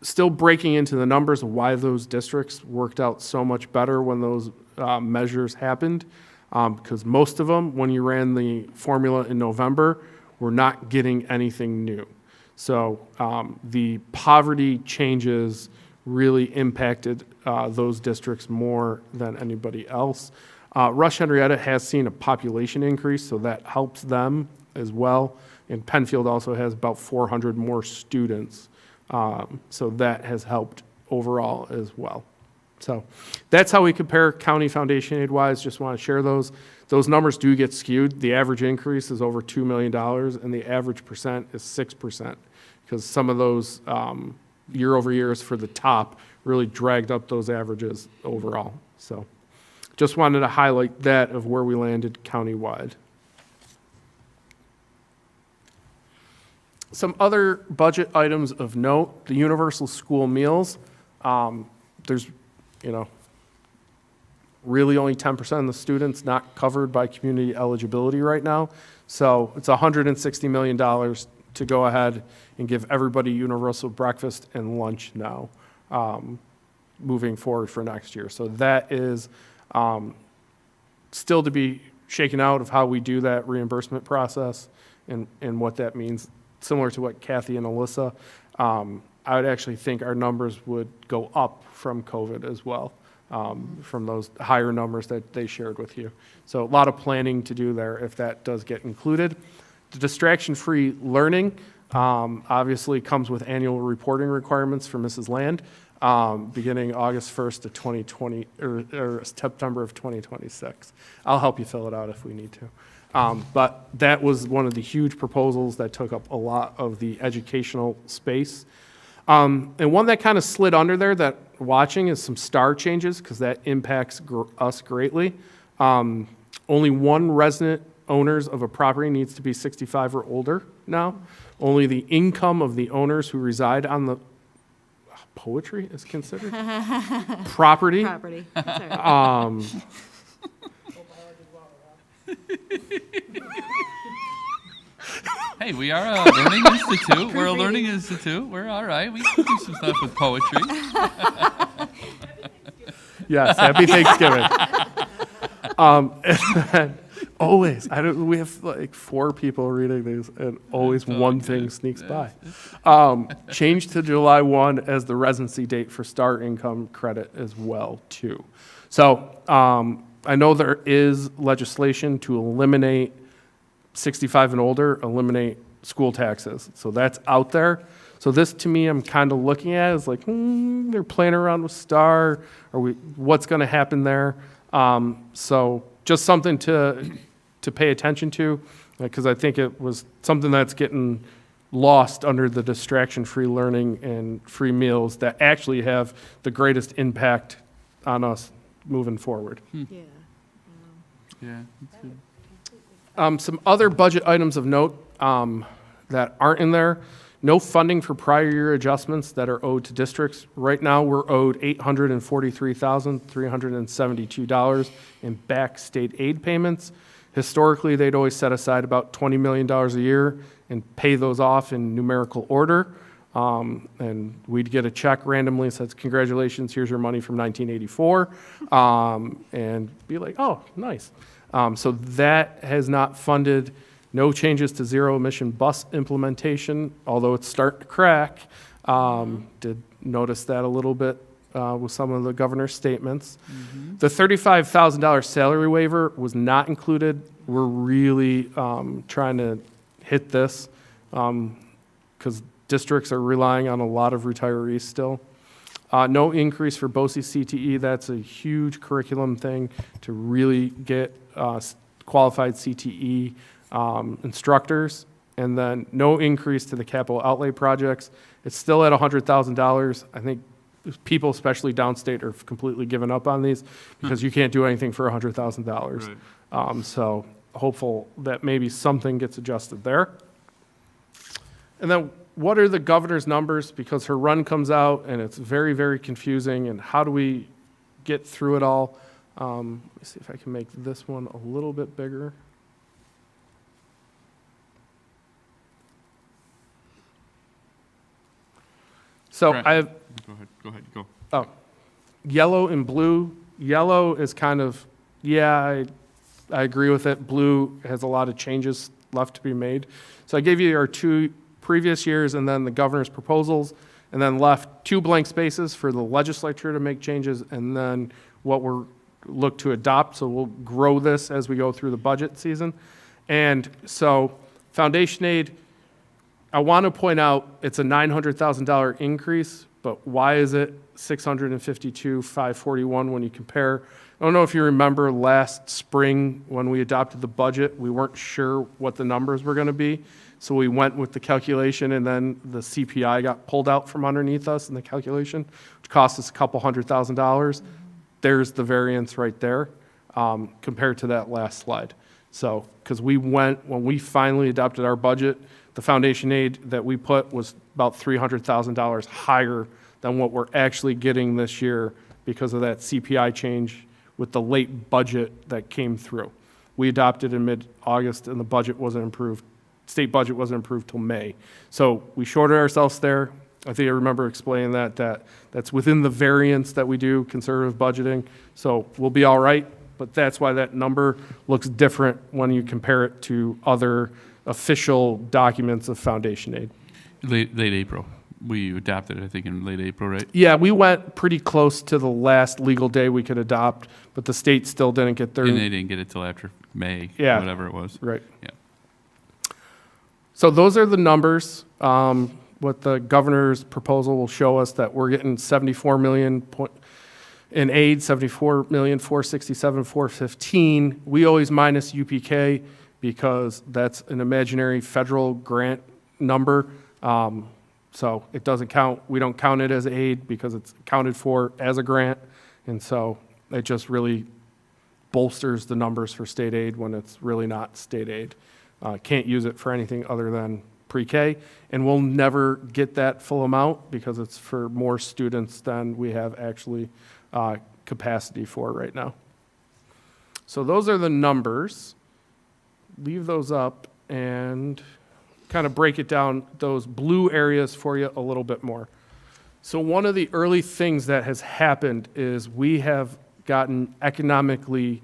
Still breaking into the numbers of why those districts worked out so much better when those measures happened, because most of them, when you ran the formula in November, were not getting anything new. So the poverty changes really impacted those districts more than anybody else. Rush Henrietta has seen a population increase, so that helps them as well. And Penfield also has about 400 more students, so that has helped overall as well. So that's how we compare county foundation aid-wise. Just want to share those. Those numbers do get skewed. The average increase is over $2 million, and the average percent is 6%, because some of those year-over-years for the top really dragged up those averages overall. So just wanted to highlight that of where we landed countywide. Some other budget items of note, the universal school meals. There's, really only 10% of the students not covered by community eligibility right now. So it's $160 million to go ahead and give everybody universal breakfast and lunch now, moving forward for next year. So that is still to be shaken out of how we do that reimbursement process and what that means. Similar to what Kathy and Alyssa, I would actually think our numbers would go up from COVID as well, from those higher numbers that they shared with you. So a lot of planning to do there if that does get included. The distraction-free learning obviously comes with annual reporting requirements for Mrs. Land, beginning August 1st of 2020, or September of 2026. I'll help you fill it out if we need to. But that was one of the huge proposals that took up a lot of the educational space. And one that kind of slid under there that watching is some star changes because that impacts us greatly. Only one resident owners of a property needs to be 65 or older now. Only the income of the owners who reside on the poetry is considered property. Property. That's all right. Hey, we are a learning institute. We're a learning institute. We're all right. We can do some stuff with poetry. Yes, happy Thanksgiving. And always, we have like 4 people reading these, and always one thing sneaks by. Change to July 1 as the residency date for star income credit as well, too. So I know there is legislation to eliminate 65 and older, eliminate school taxes. So that's out there. So this, to me, I'm kind of looking at is like, they're playing around with star. What's going to happen there? So just something to pay attention to, because I think it was something that's getting lost under the distraction-free learning and free meals that actually have the greatest impact on us moving forward. Yeah. Yeah, that's good. Some other budget items of note that aren't in there. No funding for prior year adjustments that are owed to districts. Right now, we're owed $843,372 in back state aid payments. Historically, they'd always set aside about $20 million a year and pay those off in numerical order. And we'd get a check randomly that says, congratulations, here's your money from 1984. And be like, oh, nice. So that has not funded. No changes to zero emission bus implementation, although it's starting to crack. Did notice that a little bit with some of the governor's statements. Mm-hmm. The $35,000 salary waiver was not included. We're really trying to hit this because districts are relying on a lot of retirees still. No increase for BOCE CTE. That's a huge curriculum thing to really get qualified CTE instructors. And then no increase to the capital outlay projects. It's still at $100,000. I think people, especially downstate, are completely given up on these because you can't do anything for $100,000. Right. So hopeful that maybe something gets adjusted there. And then what are the governor's numbers? Because her run comes out and it's very, very confusing. And how do we get through it all? Let me see if I can make this one a little bit bigger. So I have. Go ahead. Oh, yellow and blue. Yellow is kind of, I agree with it. Blue has a lot of changes left to be made. So I gave you our 2 previous years and then the governor's proposals, and then left 2 blank spaces for the legislature to make changes, and then what we're look to adopt. So we'll grow this as we go through the budget season. And so foundation aid, I want to point out it's a $900,000 increase, but why is it $652,541 when you compare? I don't know if you remember last spring when we adopted the budget, we weren't sure what the numbers were going to be. So we went with the calculation, and then the CPI got pulled out from underneath us in the calculation, which cost us a couple $100,000. There's the variance right there. compared to that last slide. So, because when we finally adopted our budget, the foundation aid that we put was about $300,000 higher than what we're actually getting this year because of that CPI change with the late budget that came through. We adopted in mid-August and the budget wasn't approved, state budget wasn't approved till May. So we shorted ourselves there. I think I remember explaining that's within the variance that we do, conservative budgeting. So we'll be all right, but that's why that number looks different when you compare it to other official documents of foundation aid. Late April. We adopted it, I think, in late April, right? Yeah, we went pretty close to the last legal day we could adopt, but the state still didn't get their. And they didn't get it till after May, Yeah. whatever it was. Right. Yeah. So those are the numbers. What the governor's proposal will show us that we're getting 74 million in aid, 74,467,415. We always minus UPK because that's an imaginary federal grant number. So it doesn't count. We don't count it as aid because it's accounted for as a grant. And so it just really bolsters the numbers for state aid when it's really not state aid. Can't use it for anything other than pre-K, and we'll never get that full amount because it's for more students than we have actually capacity for right now. So those are the numbers. Leave those up and kind of break it down, those blue areas for you a little bit more. So one of the early things that has happened is we have gotten economically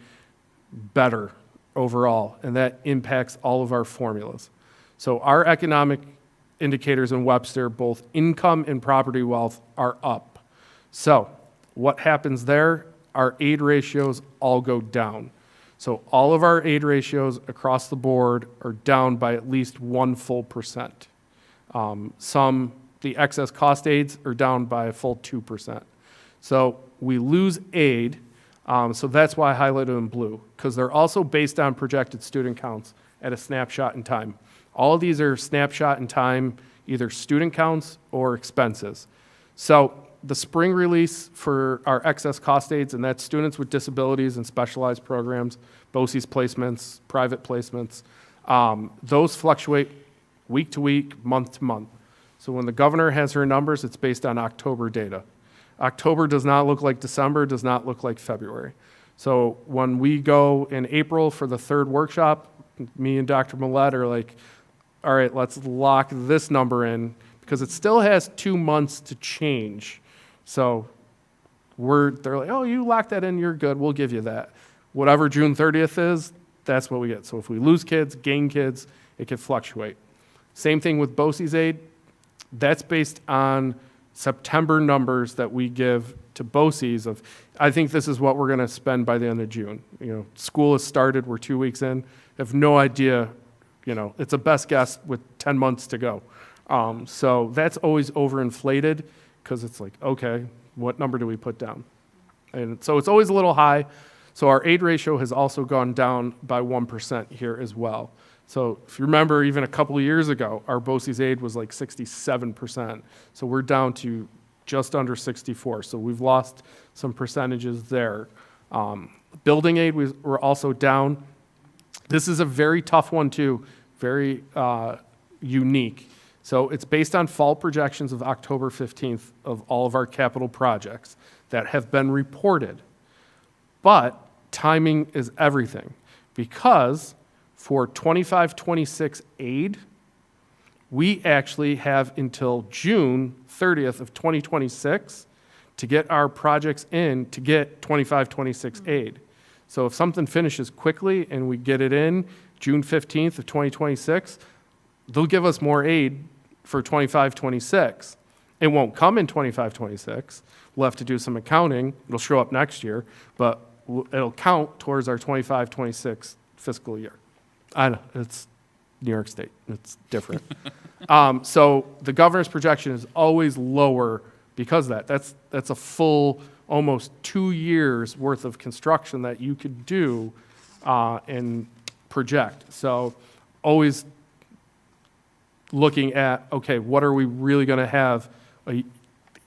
better overall, and that impacts all of our formulas. So our economic indicators in Webster, both income and property wealth, are up. So what happens there? Our aid ratios all go down. So all of our aid ratios across the board are down by at least 1 full percent. The excess cost aids are down by a full 2%. So we lose aid, so that's why I highlighted in blue, because they're also based on projected student counts at a snapshot in time. All of these are snapshot in time, either student counts or expenses. So the spring release for our excess cost aids, and that's students with disabilities and specialized programs, BOCES placements, private placements, those fluctuate week to week, month to month. So when the governor has her numbers, it's based on October data. October does not look like December, does not look like February. So when we go in April for the third workshop, me and Dr. Millette are like, all right, let's lock this number in because it still has 2 months to change. So they're like, oh, you lock that in, you're good, we'll give you that. Whatever June 30th is, that's what we get. So if we lose kids, gain kids, it can fluctuate. Same thing with BOCES aid. That's based on September numbers that we give to BOCES of, I think this is what we're going to spend by the end of June. You know, school has started, we're 2 weeks in, have no idea, you know, it's a best guess with 10 months to go. So that's always overinflated because it's like, okay, what number do we put down? And so it's always a little high. So our aid ratio has also gone down by 1% here as well. So if you remember, even a couple of years ago, our BOCES aid was like 67%. So we're down to just under 64. So we've lost some percentages there. Building aid, we're also down. This is a very tough one too, very unique. So it's based on fall projections of October 15th of all of our capital projects that have been reported. But timing is everything because for 25-26 aid, we actually have until June 30th of 2026 to get our projects in to get 25-26 aid. So if something finishes quickly and we get it in June 15th of 2026, they'll give us more aid for 25-26. It won't come in 25-26. We'll have to do some accounting. It'll show up next year, but it'll count towards our 25-26 fiscal year. I know, it's New York State. It's different. So the governor's projection is always lower because of that. That's a full almost 2 years worth of construction that you could do and project. So always looking at, okay, what are we really going to have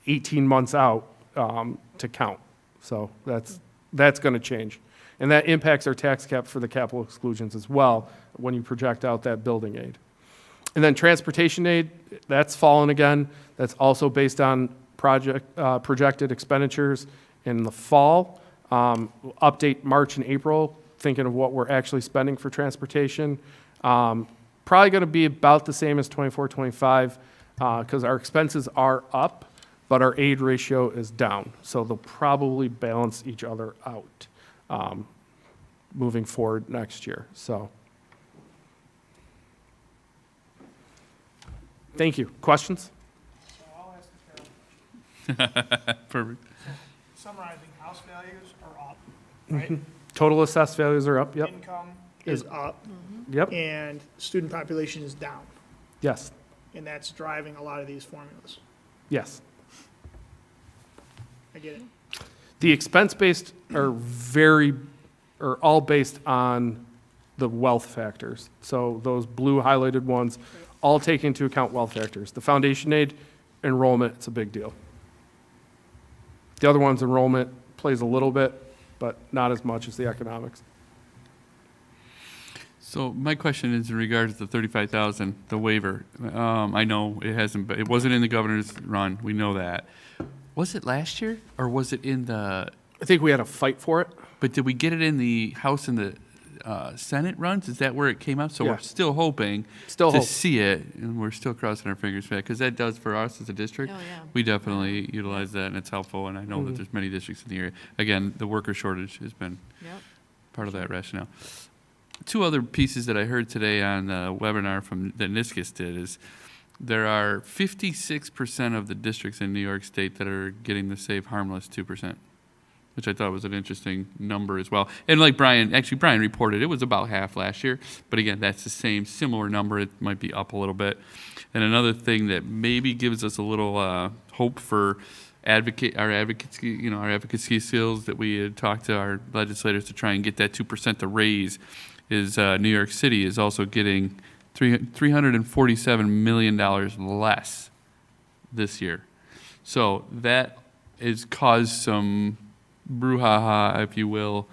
18 months out to count? So that's going to change. And that impacts our tax cap for the capital exclusions as well when you project out that building aid. And then transportation aid, that's fallen again. That's also based on projected expenditures in the fall. Update March and April, thinking of what we're actually spending for transportation. Probably going to be about the same as 24, 25, because our expenses are up, but our aid ratio is down. So they'll probably balance each other out moving forward next year. So, thank you. Questions? So I'll ask the Carole. Perfect. Summarizing, house values are up, right? Total assessed values are up, yep. Income is up. Yep, And student population is down. yes, And that's driving a lot of these formulas. yes. I get it. The expense-based are all based on the wealth factors. So those blue highlighted ones all take into account wealth factors. The foundation aid, enrollment, it's a big deal. The other ones, enrollment plays a little bit, but not as much as the economics. So my question is in regards to the 35,000, the waiver. I know it wasn't in the governor's run. We know that. Was it last year or was it in the? I think we had a fight for it. But did we get it in the House and the Senate runs? Is that where it came out? So Yeah. we're still hoping to see it, and we're still crossing our fingers for that, because that does for us as a district. Oh, yeah. We definitely utilize that, and it's helpful, and I know that there's many districts in the area. Again, the worker shortage has been part of that rationale. Two other pieces that I heard today on the webinar that NISCUS did is there are 56% of the districts in New York State that are getting the Save Harmless 2%. Which I thought was an interesting number as well. And like Brian reported, it was about half last year. But again, that's the same similar number. It might be up a little bit. And another thing that maybe gives us a little hope for our advocacy skills that we had talked to our legislators to try and get that 2% to raise is New York City is also getting $347 million less this year. So that has caused some brouhaha, if you will,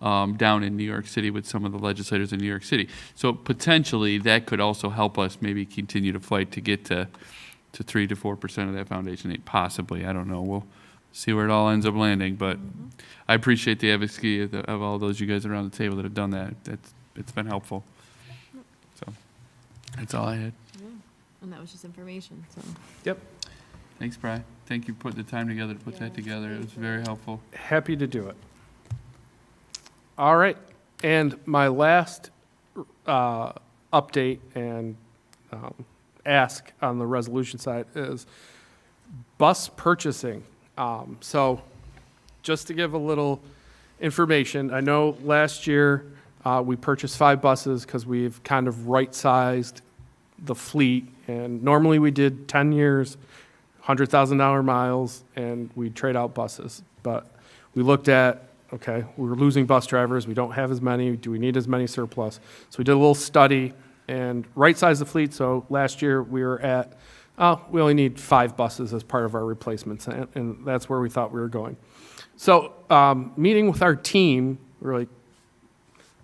down in New York City with some of the legislators in New York City. So potentially that could also help us maybe continue to fight to get to 3 to 4% of that foundation aid, possibly. I don't know. We'll see where it all ends up landing. But I appreciate the advocacy of all those you guys around the table that have done that. It's been helpful. So that's all I had. Yeah. And that was just information, so. Yep. Thanks, Spry. Thank you for putting the time together to put that together. It was very helpful. Happy to do it. All right. And my last update and ask on the resolution side is bus purchasing. So just to give a little information, I know last year we purchased 5 buses because we've kind of right-sized the fleet. And normally we did 10 years, $100,000 miles, and we trade out buses. But we looked at, okay, we're losing bus drivers. We don't have as many. Do we need as many surplus? So we did a little study and right-sized the fleet. So last year we were at, we only need 5 buses as part of our replacements, and that's where we thought we were going. So meeting with our team, we're like,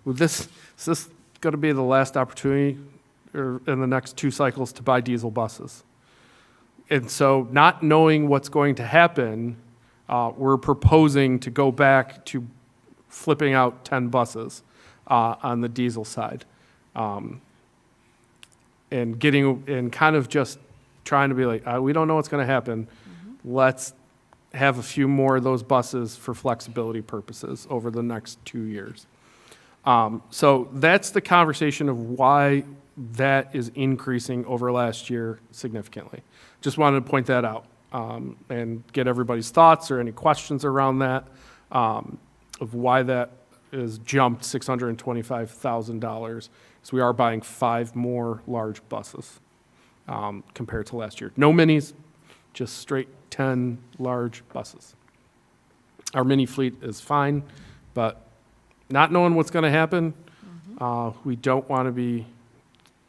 is this going to be the last opportunity or in the next 2 cycles to buy diesel buses? And so not knowing what's going to happen, we're proposing to go back to flipping out 10 buses on the diesel side. And kind of just trying to be like, we don't know what's going to happen. Let's have a few more of those buses for flexibility purposes over the next 2 years. So that's the conversation of why that is increasing over last year significantly. Just wanted to point that out and get everybody's thoughts or any questions around that of why that is jumped $625,000. So we are buying 5 more large buses compared to last year. No minis, just straight 10 large buses. Our mini fleet is fine, but not knowing what's going to happen, we don't want to be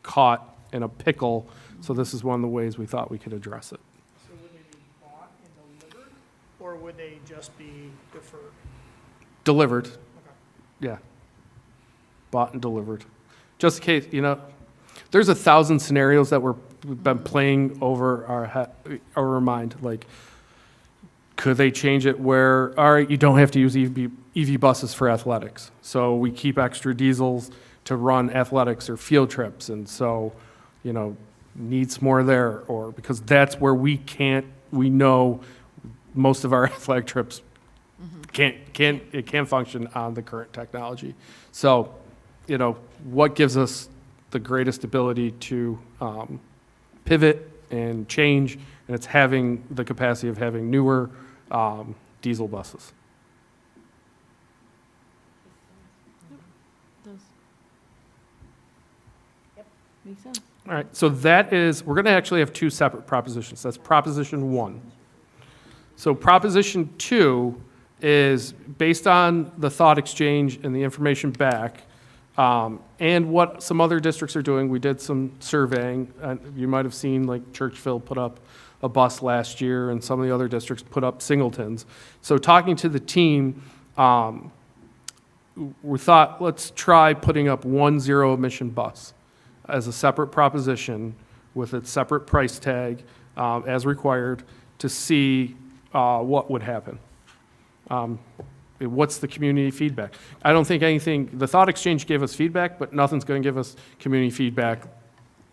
caught in a pickle, so this is one of the ways we thought we could address it. So would they be bought and delivered, or would they just be deferred? Delivered. Okay. Yeah. Bought and delivered. Just in case, there's 1,000 scenarios that we've been playing over our mind. Like, could they change it where, all right, you don't have to use EV buses for athletics. So we keep extra diesels to run athletics or field trips. And so, needs more there, or because that's where we know most of our athletic trips can't function on the current technology. So, what gives us the greatest ability to pivot and change, and it's having the capacity of having newer diesel buses. Makes sense. All right, so we're going to actually have two separate propositions. That's Proposition 1. So Proposition 2 is based on the thought exchange and the information back, and what some other districts are doing. We did some surveying. You might have seen, like, Churchville put up a bus last year, and some of the other districts put up singletons. So talking to the team, we thought, let's try putting up one zero-emission bus as a separate proposition with its separate price tag as required to see what would happen. What's the community feedback? I don't think the thought exchange gave us feedback, but nothing's going to give us community feedback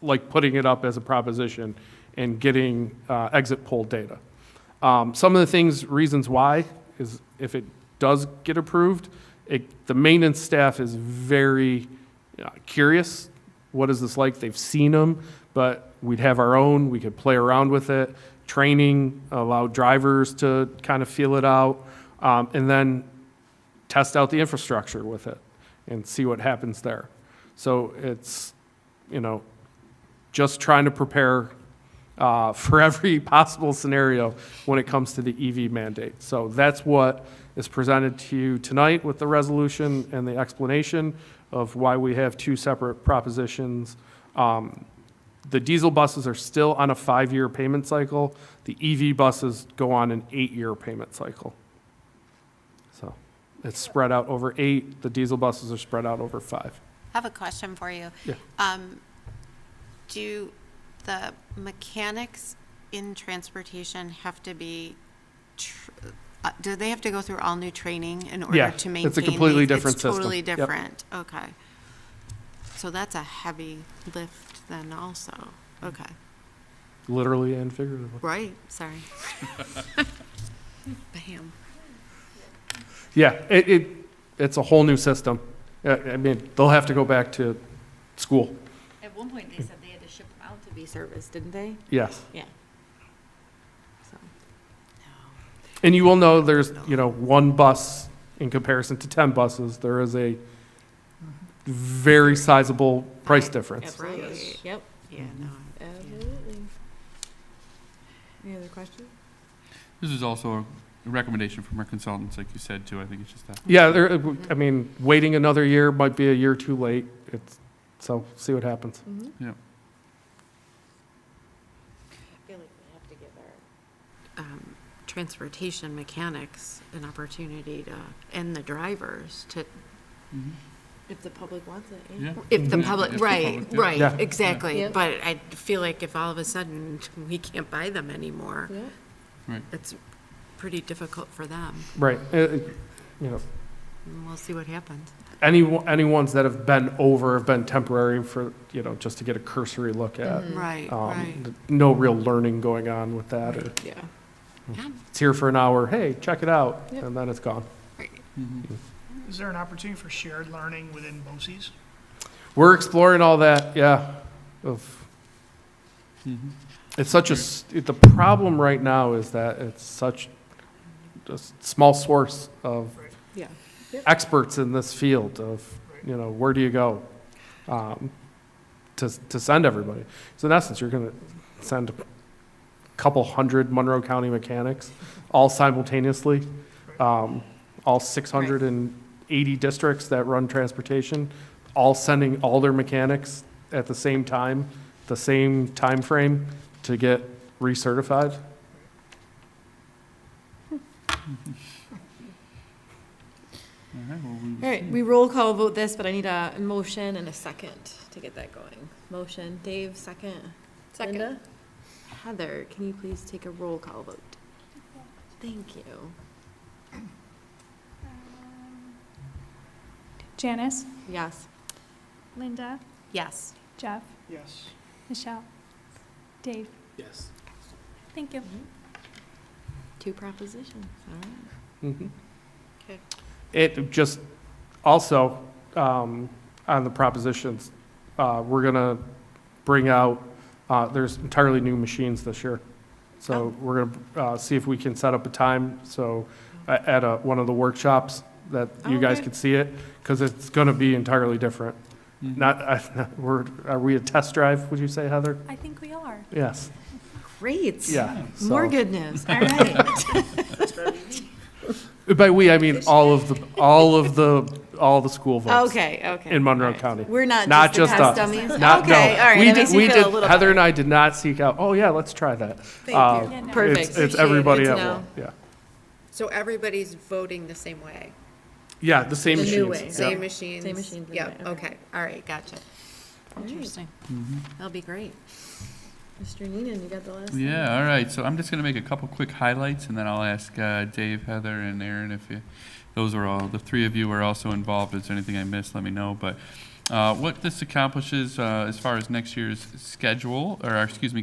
like putting it up as a proposition and getting exit poll data. Some of the reasons why is if it does get approved, the maintenance staff is very curious. What is this like? They've seen them, but we'd have our own. We could play around with it. Training, allow drivers to kind of feel it out, and then test out the infrastructure with it and see what happens there. So it's, just trying to prepare for every possible scenario when it comes to the EV mandate. So that's what is presented to you tonight with the resolution and the explanation of why we have two separate propositions. The diesel buses are still on a 5-year payment cycle. The EV buses go on an 8-year payment cycle. So it's spread out over 8. The diesel buses are spread out over 5. I have a question for you. Yeah. Do the mechanics in transportation have to be, do they have to go through all new training in order to maintain? It's a completely different system. It's totally Yep. different. Okay. So that's a heavy lift then also. Okay. Literally and figuratively. Right, sorry. Bam. Yeah, it's a whole new system. I mean, they'll have to go back to school. At one point, they said they had to ship them out to be serviced, didn't they? Yes. Yeah. So. And you will know there's, one bus in comparison to 10 buses. There is a very sizable price difference. Right. Yep. Yeah, no. Absolutely. Any other questions? This is also a recommendation from our consultants, like you said, too. I think it's just that. Yeah, waiting another year might be a year too late. So see what happens. Yeah. I feel like we have to give our transportation mechanics an opportunity to, and the drivers to, If the public wants it, Yeah. if the Yeah, public, if the right, public, yeah. right, Yeah. exactly. Yeah. But I feel like if all of a sudden we can't buy them anymore, Yeah. Right. it's pretty difficult for them. Right. And we'll see what happens. Any ones that have been temporary for, just to get a cursory look at. Right, right. No real learning going on with that. Or Yeah. Yeah. it's here for an hour. Hey, check it out. Yep. And then it's gone. Is there an opportunity for shared learning within BOCES? We're exploring all that, yeah. It's such the problem right now is that it's such a small source of Yeah. experts in this field of, where do you go to send everybody? So in essence, you're going to send a couple hundred Monroe County mechanics all simultaneously, all 680 districts that run transportation, all sending all their mechanics at the same time, the same time frame to get recertified. All right, well, we will All right, see. we roll call vote this, but I need a motion and a second to get that going. Motion, Dave, second. Second. Linda? Heather, can you please take a roll call vote? Thank you. Janice, Yes. Linda, Yes. Jeff, Yes. Michele, Dave. Yes. Thank you. Two propositions, all right. Okay. It just, also, on the propositions, we're gonna bring out, there's entirely new machines this year. So we're gonna, see if we can set up a time, so, at one of the workshops, that you guys Okay. can see it, because it's gonna be entirely different. Not, are we a test drive, would you say, Heather? I think we are. Yes. Great. Yeah, More so- good news, all right. By we, I mean all of the school votes. Okay. In Monroe All right. County. We're not just the test us. dummies? Not- Okay, no. all right, We that did- makes me we feel a did- little Heather and better. I did not seek out, oh yeah, let's try that. Thank you. Perfect. It's Appreciate it. everybody Good at to will, know. yeah. So everybody's voting the same way? Yeah, the same The machines. new way. yeah. Same machines? Same machines, Yep, okay. okay, all right, gotcha. Interesting. That'll be great. Mr. Neenan, you got the last? thing? Yeah, all right, so I'm just gonna make a couple quick highlights, and then I'll ask Dave, Heather, and Aaron if those are all, the three of you are also involved. If there's anything I missed, let me know. But what this accomplishes as far as next year's schedule,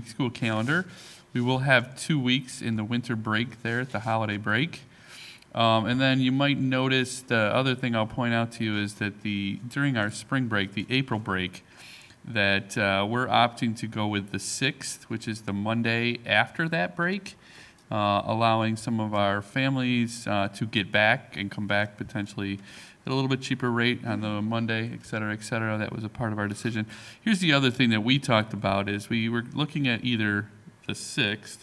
school calendar, we will have 2 weeks in the winter break there at the holiday break. And then you might notice the other thing I'll point out to you is that during our spring break, the April break, that we're opting to go with the 6th, which is the Monday after that break, allowing some of our families to get back and come back potentially at a little bit cheaper rate on the Monday, et cetera, et cetera. That was a part of our decision. Here's the other thing that we talked about is we were looking at either the 6th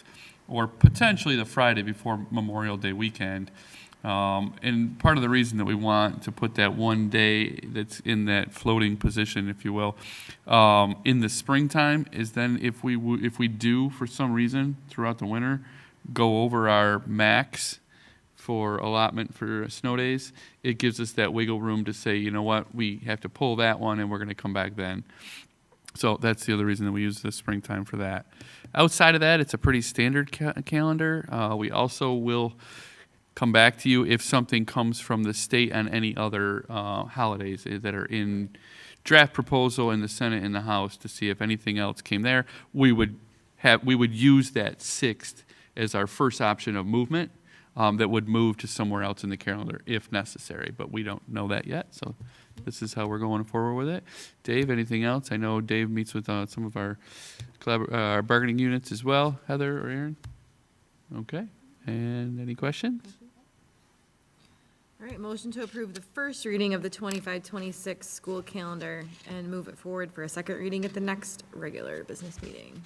or potentially the Friday before Memorial Day weekend. And part of the reason that we want to put that one day that's in that floating position, if you will, in the springtime is then if we do, for some reason, throughout the winter, go over our max for allotment for snow days, it gives us that wiggle room to say, you know what, we have to pull that one and we're going to come back then. So that's the other reason that we use the springtime for that. Outside of that, it's a pretty standard calendar. We also will come back to you if something comes from the state on any other holidays that are in draft proposal in the Senate and the House to see if anything else came there. We would use that 6th as our first option of movement that would move to somewhere else in the calendar if necessary, but we don't know that yet. So this is how we're going forward with it. Dave, anything else? I know Dave meets with some of our bargaining units as well. Heather or Aaron? Okay. And any questions? All right, motion to approve the first reading of the 25-26 school calendar and move it forward for a second reading at the next regular business meeting.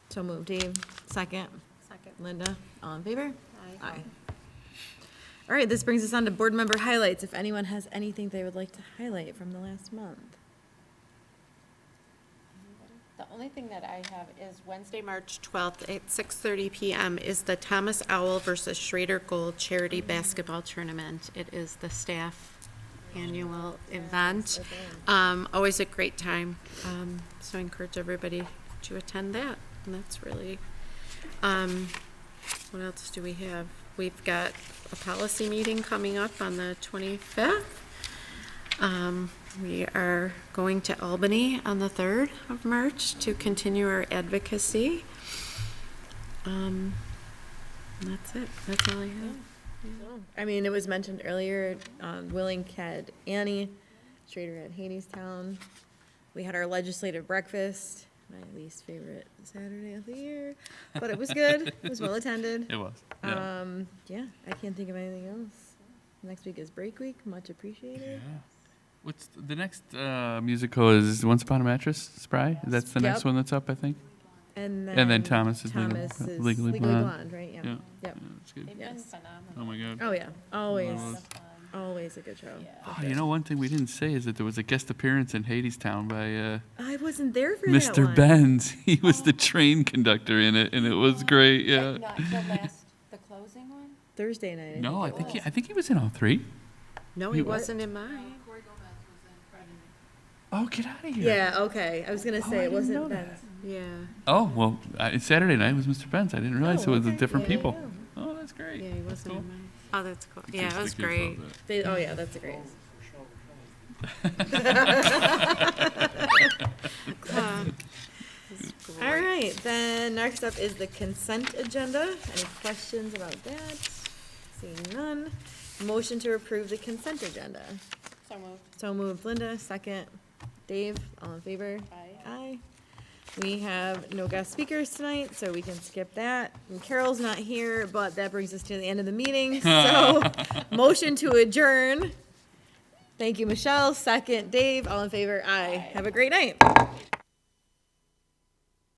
So moved. Dave, second. Second. Linda, all in favor? Aye. All right, this brings us on to board member highlights. If anyone has anything they would like to highlight from the last month. The only thing that I have is Wednesday, March 12th at 6:30 PM is the Thomas Owl versus Schrader Gold Charity Basketball Tournament. It is the staff annual event. Always a great time. So I encourage everybody to attend that. And that's really, what else do we have? We've got a policy meeting coming up on the 25th. We are going to Albany on the 3rd of March to continue our advocacy. That's it. That's all I have. I mean, it was mentioned earlier, Willink had Annie, Schrader had Hadestown. We had our legislative breakfast, my least favorite Saturday of the year, but it was good. It was well attended. It was. Yeah, I can't think of anything else. Next week is break week, much appreciated. Yeah. What's the next musical is Once Upon a Mattress, Spry? That's the next Yep. one that's up, I think. And then Thomas is Legally Blonde. Right? Yeah. Yeah. Yep. That's good. Yes. Oh my God. Oh yeah, always a good show. Oh, you know, one thing we didn't say is that there was a guest appearance in Hadestown by I wasn't there for that Mr. one. Benz. He was the train conductor in it, and it was great. Yeah. Not the closing one? Thursday night. No, I think he was in all three. No, he wasn't in mine. Oh, get out of here. Yeah, okay. I was gonna say it wasn't Ben's. Yeah. Oh, well, it's Saturday night. It was Mr. Ben's. I didn't realize it was okay. different Yeah, people. Oh, that's great. Yeah, he That's wasn't cool. in mine. Oh, that's cool. Yeah, it Teach was the kids great. about They, oh yeah, that's great. All right, then next up is the consent agenda. Any questions about that? Seeing none. Motion to approve the consent agenda. So moved. So moved, Linda, second. Dave, all in favor? Aye. Aye. We have no guest speakers tonight, so we can skip that. And Carole's not here, but that brings us to the end of the meeting, so motion to adjourn. Thank you, Michele, second. Dave, all in favor? Aye. Have a great night.